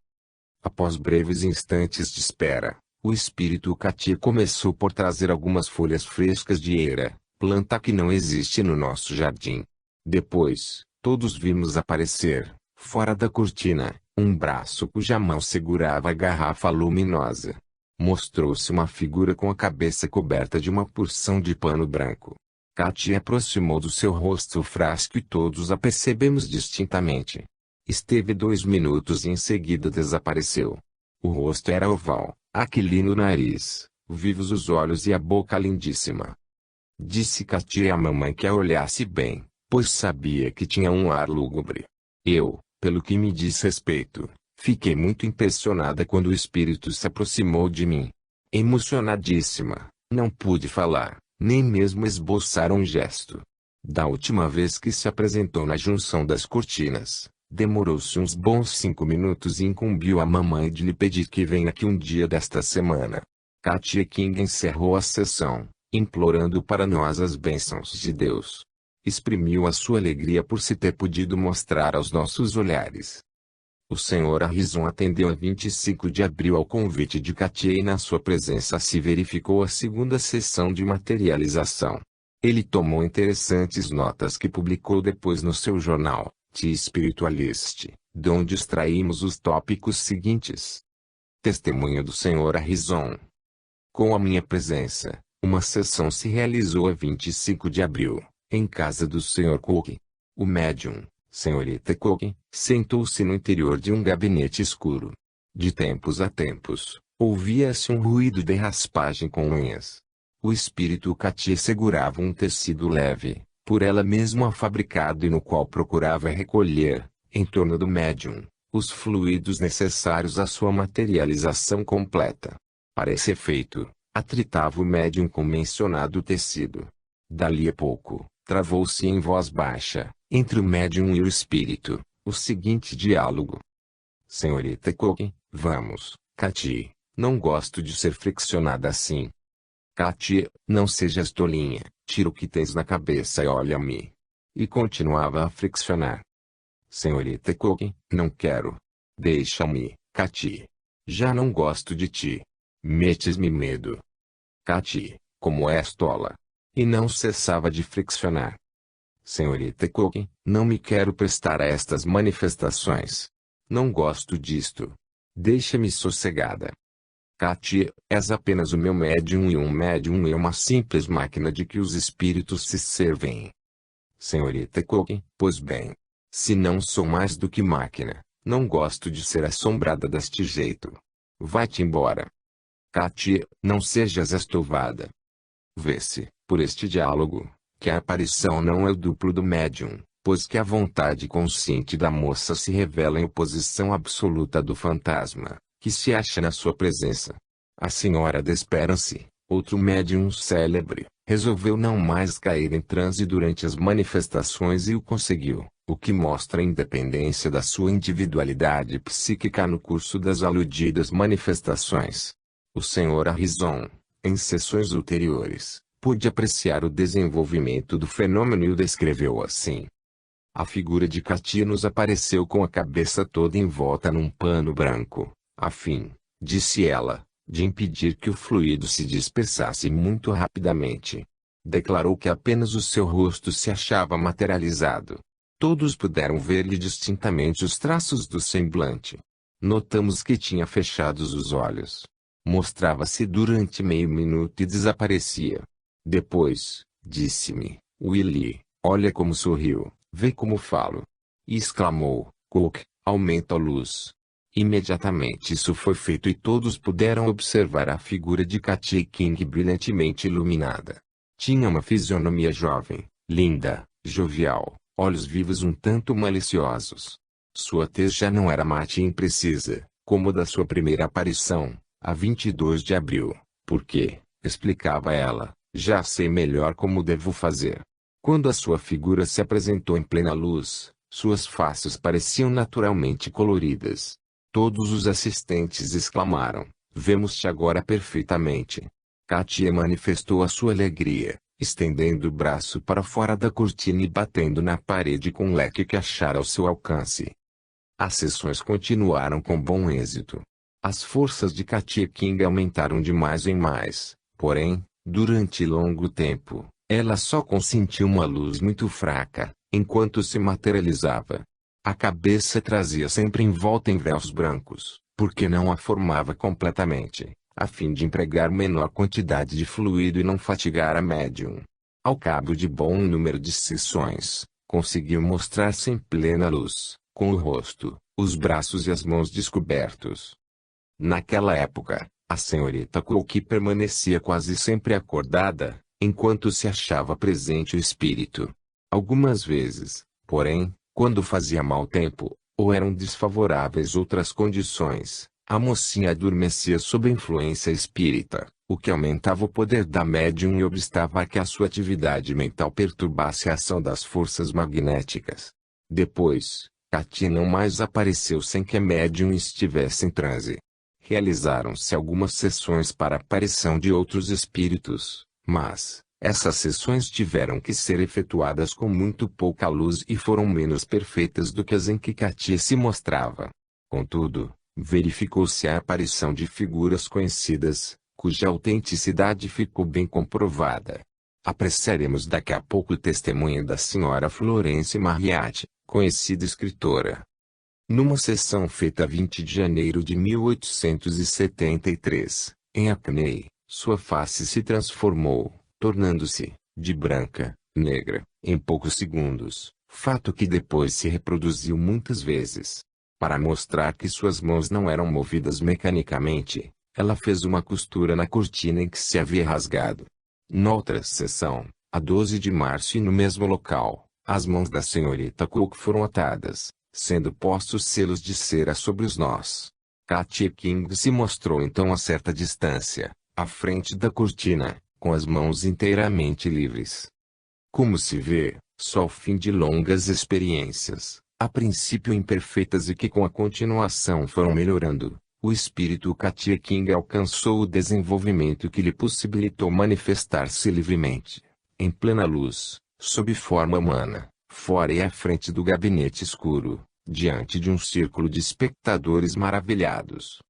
Após breves instantes de espera, o espírito Katia começou por trazer algumas folhas frescas de eira, planta que não existe no nosso jardim. Depois, todos vimos aparecer, fora da cortina, um braço cuja mão segurava a garrafa luminosa. Mostrou-se uma figura com a cabeça coberta de uma porção de pano branco. Katia aproximou do seu rosto o frasco e todos a percebemos distintamente. Esteve 2 minutos e em seguida desapareceu. O rosto era oval, aquilino o nariz, vivos os olhos e a boca lindíssima. Disse Katia à mamãe que a olhasse bem, pois sabia que tinha um ar lúgubre. Eu, pelo que me diz respeito, fiquei muito impressionada quando o espírito se aproximou de mim. Emocionadíssima, não pude falar, nem mesmo esboçar um gesto. Da última vez que se apresentou na junção das cortinas, demorou-se uns bons 5 minutos e incumbiu a mamãe de lhe pedir que venha aqui um dia desta semana. Katia King encerrou a sessão, implorando para nós as bênçãos de Deus. Exprimiu a sua alegria por se ter podido mostrar aos nossos olhares. O Sr. Harrison atendeu a 25 de abril ao convite de Katia e na sua presença se verificou a segunda sessão de materialização. Ele tomou interessantes notas que publicou depois no seu jornal, The Spiritualist, de onde extraímos os tópicos seguintes. Testemunho do Sr. Harrison. Com a minha presença, uma sessão se realizou a 25 de abril, em casa do Sr. Cook. O médium, Senhorita Cook, sentou-se no interior de um gabinete escuro. De tempos a tempos, ouvia-se um ruído de raspagem com unhas. O espírito Katia segurava um tecido leve, por ela mesma fabricado e no qual procurava recolher, em torno do médium, os fluidos necessários à sua materialização completa. Para esse efeito, atritava o médium com mencionado tecido. Dali a pouco, travou-se em voz baixa, entre o médium e o espírito, o seguinte diálogo. Senhorita Cook, vamos, Katia, não gosto de ser friccionada assim. Katia, não sejas tolinha, tira o que tens na cabeça e olha-me. E continuava a friccionar. Senhorita Cook, não quero. Deixa-me, Katia. Já não gosto de ti. Metes-me medo. Katia, como és tola. E não cessava de friccionar. Senhorita Cook, não me quero prestar a estas manifestações. Não gosto disto. Deixa-me sossegada. Katia, és apenas o meu médium e um médium é uma simples máquina de que os espíritos se servem. Senhorita Cook, pois bem. Se não sou mais do que máquina, não gosto de ser assombrada deste jeito. Vai-te embora. Katia, não sejas estovada. Vê-se, por este diálogo, que a aparição não é o duplo do médium, pois que a vontade consciente da moça se revela em oposição absoluta do fantasma, que se acha na sua presença. A senhora Desperança, outro médium célebre, resolveu não mais cair em transe durante as manifestações e o conseguiu, o que mostra a independência da sua individualidade psíquica no curso das aludidas manifestações. O Sr. Harrison, em sessões ulteriores, pôde apreciar o desenvolvimento do fenômeno e o descreveu assim. A figura de Katia nos apareceu com a cabeça toda envolta num pano branco, a fim, disse ela, de impedir que o fluido se dispersasse muito rapidamente. Declarou que apenas o seu rosto se achava materializado. Todos puderam ver-lhe distintamente os traços do semblante. Notamos que tinha fechados os olhos. Mostrava-se durante meio minuto e desaparecia. Depois, disse-me, Willie, olha como sorriu, vê como falo. E exclamou, Cook, aumenta a luz. Imediatamente isso foi feito e todos puderam observar a figura de Katia King brilhantemente iluminada. Tinha uma fisionomia jovem, linda, jovial, olhos vivos um tanto maliciosos. Sua tez já não era mate e imprecisa, como da sua primeira aparição, a 22 de abril, porque, explicava ela, já sei melhor como devo fazer. Quando a sua figura se apresentou em plena luz, suas faces pareciam naturalmente coloridas. Todos os assistentes exclamaram, vemos-te agora perfeitamente. Katia manifestou a sua alegria, estendendo o braço para fora da cortina e batendo na parede com um leque que achara ao seu alcance. As sessões continuaram com bom êxito. As forças de Katia King aumentaram de mais em mais, porém, durante longo tempo, Ela só consentia uma luz muito fraca, enquanto se materializava. A cabeça trazia sempre envolta em véus brancos, porque não a formava completamente, a fim de empregar menor quantidade de fluido e não fatigar a médium. Ao cabo de bom número de sessões, conseguiu mostrar-se em plena luz, com o rosto, os braços e as mãos descobertos. Naquela época, a senhorita Cooke permanecia quase sempre acordada, enquanto se achava presente o espírito. Algumas vezes, porém, quando fazia mau tempo, ou eram desfavoráveis outras condições, a mocinha adormecia sob a influência espírita, o que aumentava o poder da médium e obstava a que a sua atividade mental perturbasse a ação das forças magnéticas. Depois, Katia não mais apareceu sem que a médium estivesse em transe. Realizaram-se algumas sessões para a aparição de outros espíritos, mas essas sessões tiveram que ser efetuadas com muito pouca luz e foram menos perfeitas do que as em que Katia se mostrava. Contudo, verificou-se a aparição de figuras conhecidas, cuja autenticidade ficou bem comprovada. Apreciaremos daqui a pouco o testemunho da senhora Florence Marriott, conhecida escritora. Numa sessão feita 20 de janeiro de 1873, em Hackney, sua face se transformou, tornando-se, de branca, negra, em poucos segundos, fato que depois se reproduziu muitas vezes. Para mostrar que suas mãos não eram movidas mecanicamente, ela fez uma costura na cortina em que se havia rasgado. Noutra sessão, a 12 de março e no mesmo local, as mãos da senhorita Cooke foram atadas, sendo postos selos de cera sobre os nós. Katia King se mostrou então a certa distância, à frente da cortina, com as mãos inteiramente livres. Como se vê, só ao fim de longas experiências, a princípio imperfeitas e que com a continuação foram melhorando, o espírito Katia King alcançou o desenvolvimento que lhe possibilitou manifestar-se livremente, em plena luz, sob forma humana, fora e à frente do gabinete escuro, diante de um círculo de espectadores maravilhados.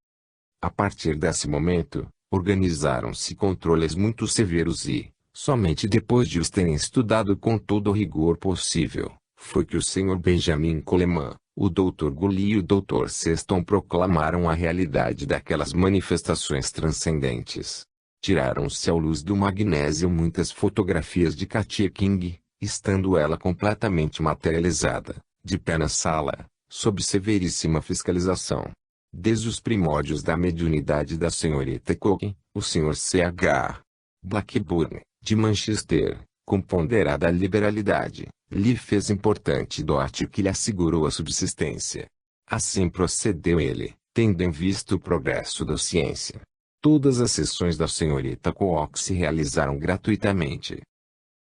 A partir desse momento, organizaram-se controles muito severos e, somente depois de os terem estudado com todo o rigor possível, foi que o Sr. Benjamin Coleman, o Dr. Gully e o Dr. Sexton proclamaram a realidade daquelas manifestações transcendentes. Tiraram-se à luz do magnésio muitas fotografias de Katia King, estando ela completamente materializada, de pé na sala, sob severíssima fiscalização. Desde os primórdios da mediunidade da senhorita Cooke, o Sr. C.H. Blackburn, de Manchester, com ponderada liberalidade, lhe fez importante dote que lhe assegurou a subsistência. Assim procedeu ele, tendo em vista o progresso da ciência. Todas as sessões da senhorita Cooke se realizaram gratuitamente.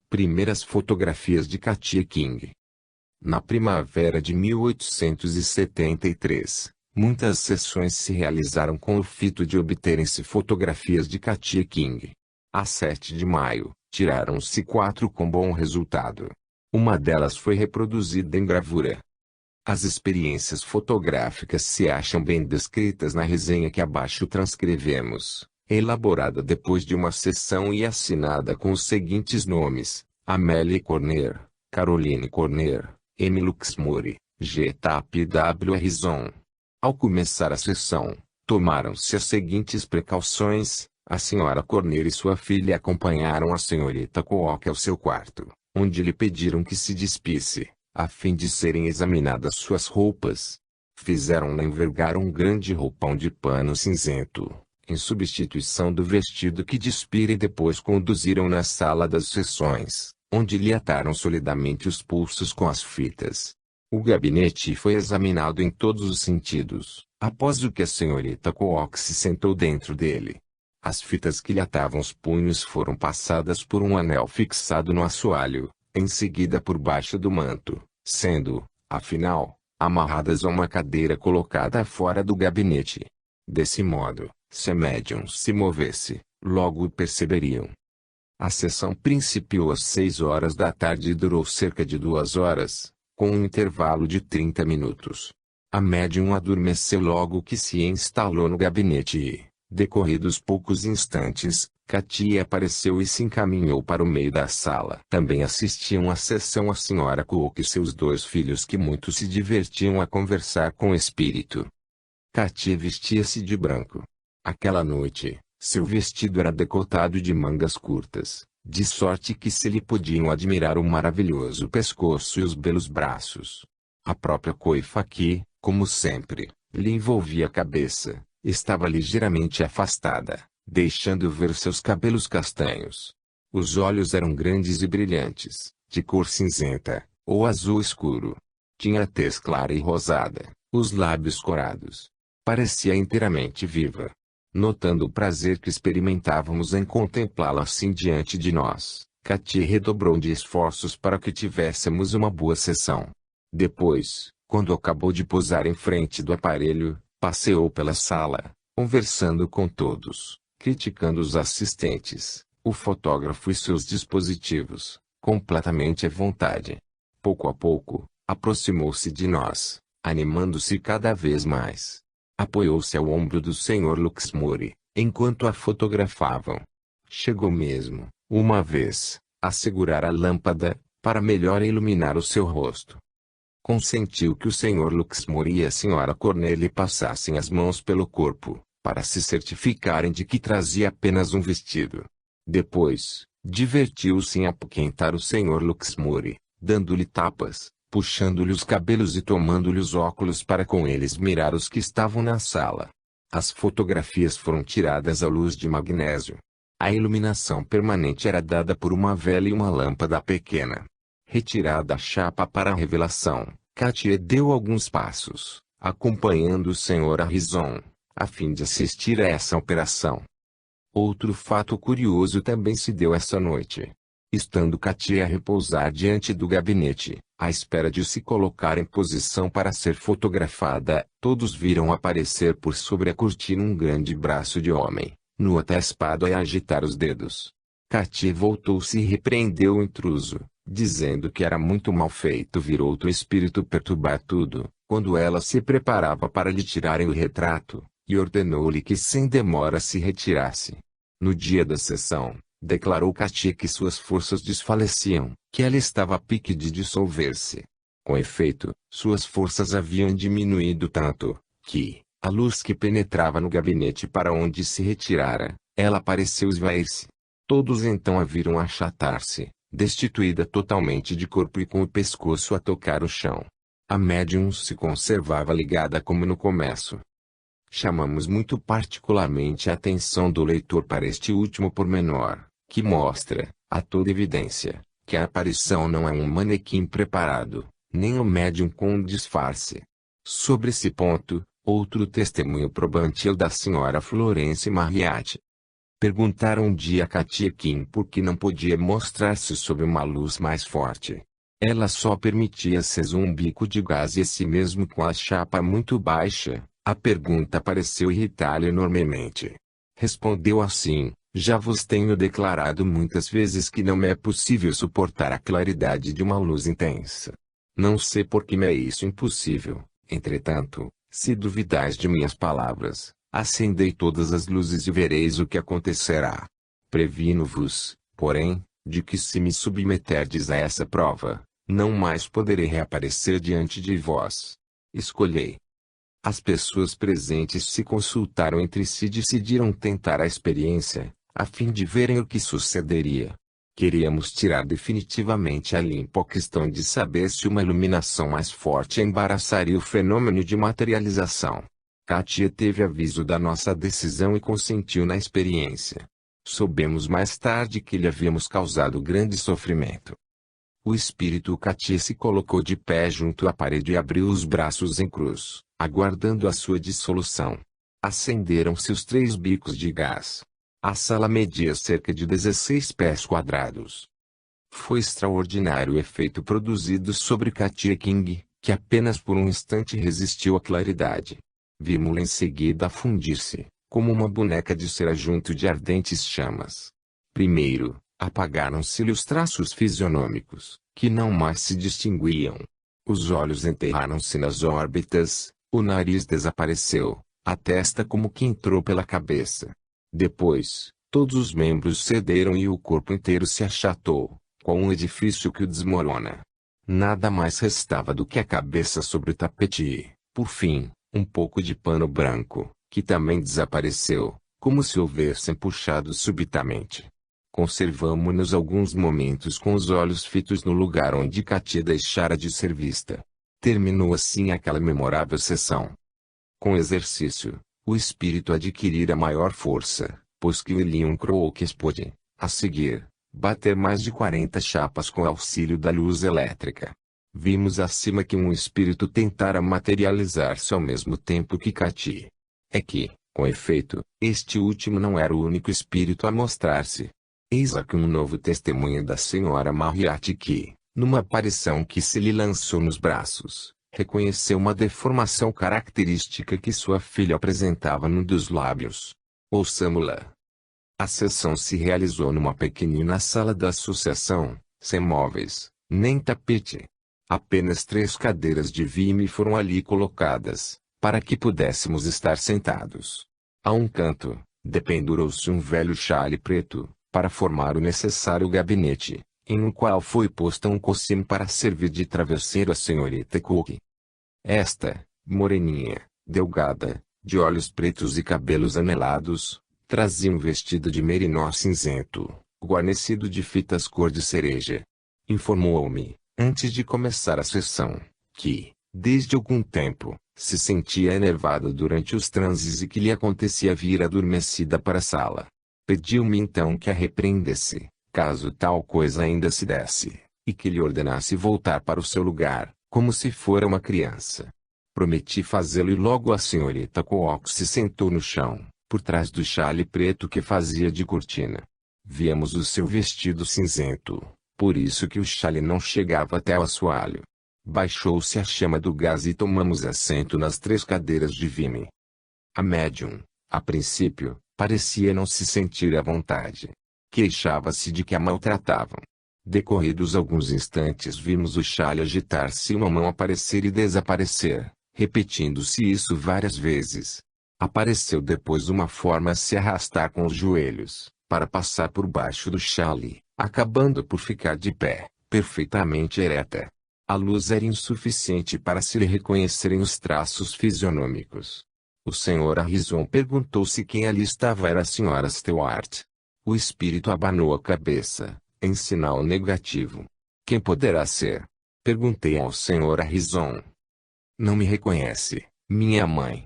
Primeiras fotografias de Katia King. Na primavera de 1873, muitas sessões se realizaram com o fito de obterem-se fotografias de Katia King. A 7 de maio, tiraram-se 4 com bom resultado. Uma delas foi reproduzida em gravura. As experiências fotográficas se acham bem descritas na resenha que abaixo transcrevemos, elaborada depois de uma sessão e assinada com os seguintes nomes: Amélie Corner, Caroline Corner, M. Luxmore, G. Tapp e W. Harrison. Ao começar a sessão, tomaram-se as seguintes precauções: a senhora Corner e sua filha acompanharam a senhorita Cooke ao seu quarto, onde lhe pediram que se despisse, a fim de serem examinadas suas roupas. Fizeram-na envergar um grande roupão de pano cinzento, em substituição do vestido que despira, e depois conduziram na sala das sessões, onde lhe ataram solidamente os pulsos com as fitas. O gabinete foi examinado em todos os sentidos, após o que a senhorita Cooke se sentou dentro dele. As fitas que lhe atavam os punhos foram passadas por um anel fixado no assoalho, em seguida por baixo do manto, sendo, afinal, amarradas a uma cadeira colocada fora do gabinete. Desse modo, se a médium se movesse, logo o perceberiam. A sessão principiou às 6 horas da tarde e durou cerca de 2 horas, com um intervalo de 30 minutos. A médium adormeceu logo que se instalou no gabinete e, decorridos poucos instantes, Katia apareceu e se encaminhou para o meio da sala. Também assistiam à sessão a senhora Cook e seus 2 filhos que muito se divertiam a conversar com o espírito. Katia vestia-se de branco. Aquela noite, seu vestido era decotado de mangas curtas, de sorte que se lhe podiam admirar o maravilhoso pescoço e os belos braços. A própria coifa que, como sempre, lhe envolvia a cabeça, estava ligeiramente afastada, deixando ver seus cabelos castanhos. Os olhos eram grandes e brilhantes, de cor cinzenta, ou azul escuro. Tinha a tez clara e rosada, os lábios corados. Parecia inteiramente viva. Notando o prazer que experimentávamos em contemplá-la assim diante de nós, Katia redobrou de esforços para que tivéssemos uma boa sessão. Depois, quando acabou de posar em frente do aparelho, passeou pela sala, conversando com todos, criticando os assistentes, o fotógrafo e seus dispositivos, completamente à vontade. Pouco a pouco, aproximou-se de nós, animando-se cada vez mais. Apoiou-se ao ombro do Sr. Luxmore, enquanto a fotografavam. Chegou mesmo, uma vez, a segurar a lâmpada, para melhor iluminar o seu rosto. Consentiu que o Sr. Luxmore e a Sra. Cornélia passassem as mãos pelo corpo, para se certificarem de que trazia apenas um vestido. Depois, divertiu-se em apoquentar o Sr. Luxmore, dando-lhe tapas, puxando-lhe os cabelos e tomando-lhe os óculos para com eles mirar os que estavam na sala. As fotografias foram tiradas à luz de magnésio. A iluminação permanente era dada por uma vela e uma lâmpada pequena. Retirada a chapa para a revelação, Katia deu alguns passos, acompanhando o Sr. Harrison, a fim de assistir a essa operação. Outro fato curioso também se deu essa noite. Estando Katia a repousar diante do gabinete, à espera de se colocar em posição para ser fotografada, todos viram aparecer por sobre a cortina um grande braço de homem, nu até a espada e agitar os dedos. Katia voltou-se e repreendeu o intruso, dizendo que era muito mal feito vir outro espírito perturbar tudo, quando ela se preparava para lhe tirarem o retrato, e ordenou-lhe que sem demora se retirasse. No dia da sessão, declarou Katia que suas forças desfaleciam, que ela estava a pique de dissolver-se. Com efeito, suas forças haviam diminuído tanto, que, a luz que penetrava no gabinete para onde se retirara, ela pareceu esvair-se. Todos então a viram achatar-se, destituída totalmente de corpo e com o pescoço a tocar o chão. A médium se conservava ligada como no começo. Chamamos muito particularmente a atenção do leitor para este último pormenor, que mostra, a toda evidência, que a aparição não é um manequim preparado, nem um médium com um disfarce. Sobre esse ponto, outro testemunho probante é o da senhora Florence Marriott. Perguntaram um dia a Katia Kim por que não podia mostrar-se sob uma luz mais forte. Ela só permitia aceso um bico de gás e esse mesmo com a chapa muito baixa. A pergunta pareceu irritá-lo enormemente. Respondeu assim: já vos tenho declarado muitas vezes que não me é possível suportar a claridade de uma luz intensa. Não sei por que me é isso impossível, entretanto, se duvidais de minhas palavras, acendei todas as luzes e vereis o que acontecerá. Previno-vos, porém, de que se me submeterdes a essa prova, não mais poderei reaparecer diante de vós. Escolhei. As pessoas presentes se consultaram entre si e decidiram tentar a experiência, a fim de verem o que sucederia. Queríamos tirar definitivamente a limpo a questão de saber se uma iluminação mais forte embaraçaria o fenômeno de materialização. Katia teve aviso da nossa decisão e consentiu na experiência. Soubemos mais tarde que lhe havíamos causado grande sofrimento. O espírito Katia se colocou de pé junto à parede e abriu os braços em cruz, aguardando a sua dissolução. Acenderam-se os 3 bicos de gás. A sala media cerca de 16 pés quadrados. Foi extraordinário o efeito produzido sobre Katia King, que apenas por um instante resistiu à claridade. Vimos-la em seguida fundir-se, como uma boneca de cera junto de ardentes chamas. Primeiro, apagaram-se-lhe os traços fisionômicos, que não mais se distinguiam. Os olhos enterraram-se nas órbitas, o nariz desapareceu, a testa como que entrou pela cabeça. Depois, Todos os membros cederam e o corpo inteiro se achatou, qual um edifício que o desmorona. Nada mais restava do que a cabeça sobre o tapete e, por fim, um pouco de pano branco, que também desapareceu, como se houvessem puxado subitamente. Conservamo-nos alguns momentos com os olhos fitos no lugar onde Katia deixara de ser vista. Terminou assim aquela memorável sessão. Com o exercício, o espírito adquirira maior força, pois que William Crookes pôde, a seguir, bater mais de 40 chapas com auxílio da luz elétrica. Vimos acima que um espírito tentara materializar-se ao mesmo tempo que Katia. É que, com efeito, este último não era o único espírito a mostrar-se. Eis aqui um novo testemunho da senhora Marriott que, numa aparição que se lhe lançou nos braços, reconheceu uma deformação característica que sua filha apresentava num dos lábios. Ouçamo-la. A sessão se realizou numa pequenina sala da associação, sem móveis, nem tapete. Apenas 3 cadeiras de vime foram ali colocadas, para que pudéssemos estar sentados. A um canto, dependurou-se um velho chale preto, para formar o necessário gabinete, em um qual foi posta um cossimo para servir de travesseiro à senhorita Cook. Esta, moreninha, delgada, de olhos pretos e cabelos anelados, trazia um vestido de merinó cinzento, guarnecido de fitas cor de cereja. Informou-me, antes de começar a sessão, que, desde algum tempo, se sentia enervada durante os transes e que lhe acontecia vir adormecida para a sala. Pediu-me então que a repreendesse, caso tal coisa ainda se desse, e que lhe ordenasse voltar para o seu lugar, como se fora uma criança. Prometi fazê-lo e logo a senhorita Cook se sentou no chão, por trás do chale preto que fazia de cortina. Víamos o seu vestido cinzento, por isso que o chale não chegava até ao assoalho. Baixou-se a chama do gás e tomamos assento nas 3 cadeiras de vime. A médium, a princípio, parecia não se sentir à vontade. Queixava-se de que a maltratavam. Decorridos alguns instantes vimos o chale agitar-se e uma mão aparecer e desaparecer, repetindo-se isso várias vezes. Apareceu depois uma forma a se arrastar com os joelhos, para passar por baixo do chale, acabando por ficar de pé, perfeitamente ereta. A luz era insuficiente para se lhe reconhecerem os traços fisionômicos. O Sr. Harrison perguntou se quem ali estava era a Sra. Stewart. O espírito abanou a cabeça, em sinal negativo. Quem poderá ser? Perguntei ao Sr. Harrison. Não me reconhece, minha mãe.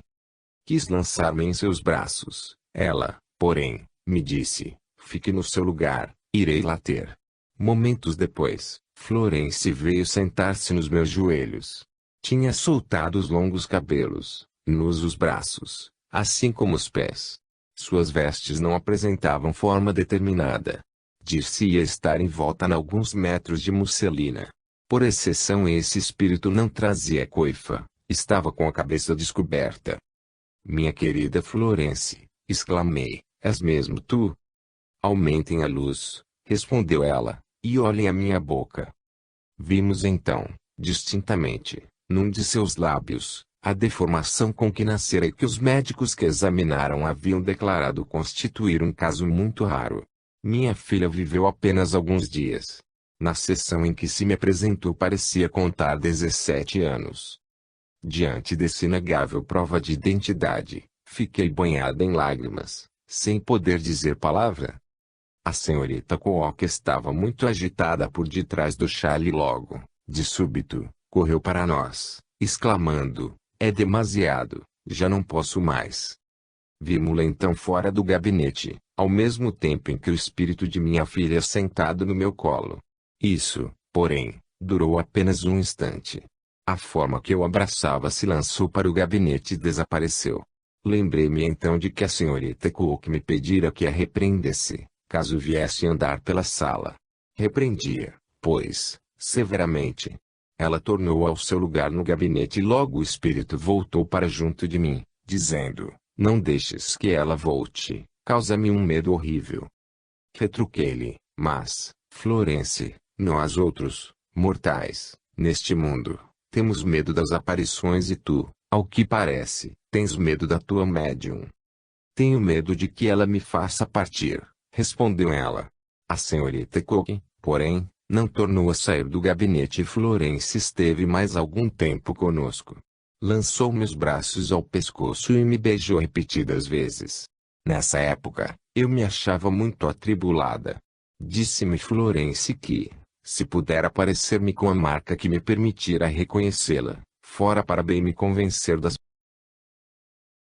Quis lançar-me em seus braços. Ela, porém, me disse, fique no seu lugar, irei lá ter. Momentos depois, Florence veio sentar-se nos meus joelhos. Tinha soltado os longos cabelos, nus os braços, assim como os pés. Suas vestes não apresentavam forma determinada. Dir-se-ia estar envolta em alguns metros de musselina. Por exceção esse espírito não trazia coifa, estava com a cabeça descoberta. Minha querida Florence, exclamei, és mesmo tu? Aumentem a luz, respondeu ela, e olhem a minha boca. Vimos então, distintamente, num de seus lábios, a deformação com que nascera e que os médicos que examinaram haviam declarado constituir um caso muito raro. Minha filha viveu apenas alguns dias. Na sessão em que se me apresentou parecia contar 17 anos. Diante dessa inegável prova de identidade, fiquei banhada em lágrimas, sem poder dizer palavra. A senhorita Cook estava muito agitada por detrás do chale e logo, de súbito, correu para nós, exclamando, é demasiado, já não posso mais. Vimo-la então fora do gabinete, ao mesmo tempo em que o espírito de minha filha sentado no meu colo. Isso, porém, durou apenas um instante. A forma que eu abraçava se lançou para o gabinete e desapareceu. Lembrei-me então de que a senhorita Cook me pedira que a repreendesse, caso viesse andar pela sala. Repreendia, pois, severamente. Ela tornou ao seu lugar no gabinete e logo o espírito voltou para junto de mim, dizendo, não deixes que ela volte, causa-me um medo horrível. Retruquei-lhe, mas, Florence, nós outros, mortais, neste mundo, temos medo das aparições e tu, ao que parece, tens medo da tua médium. Tenho medo de que ela me faça partir, respondeu ela. A senhorita Cook, porém, não tornou a sair do gabinete e Florence esteve mais algum tempo conosco. Lançou meus braços ao pescoço e me beijou repetidas vezes. Nessa época, eu me achava muito atribulada. Disse-me Florence que, se puder aparecer-me com a marca que me permitira reconhecê-la, fora para bem me convencer das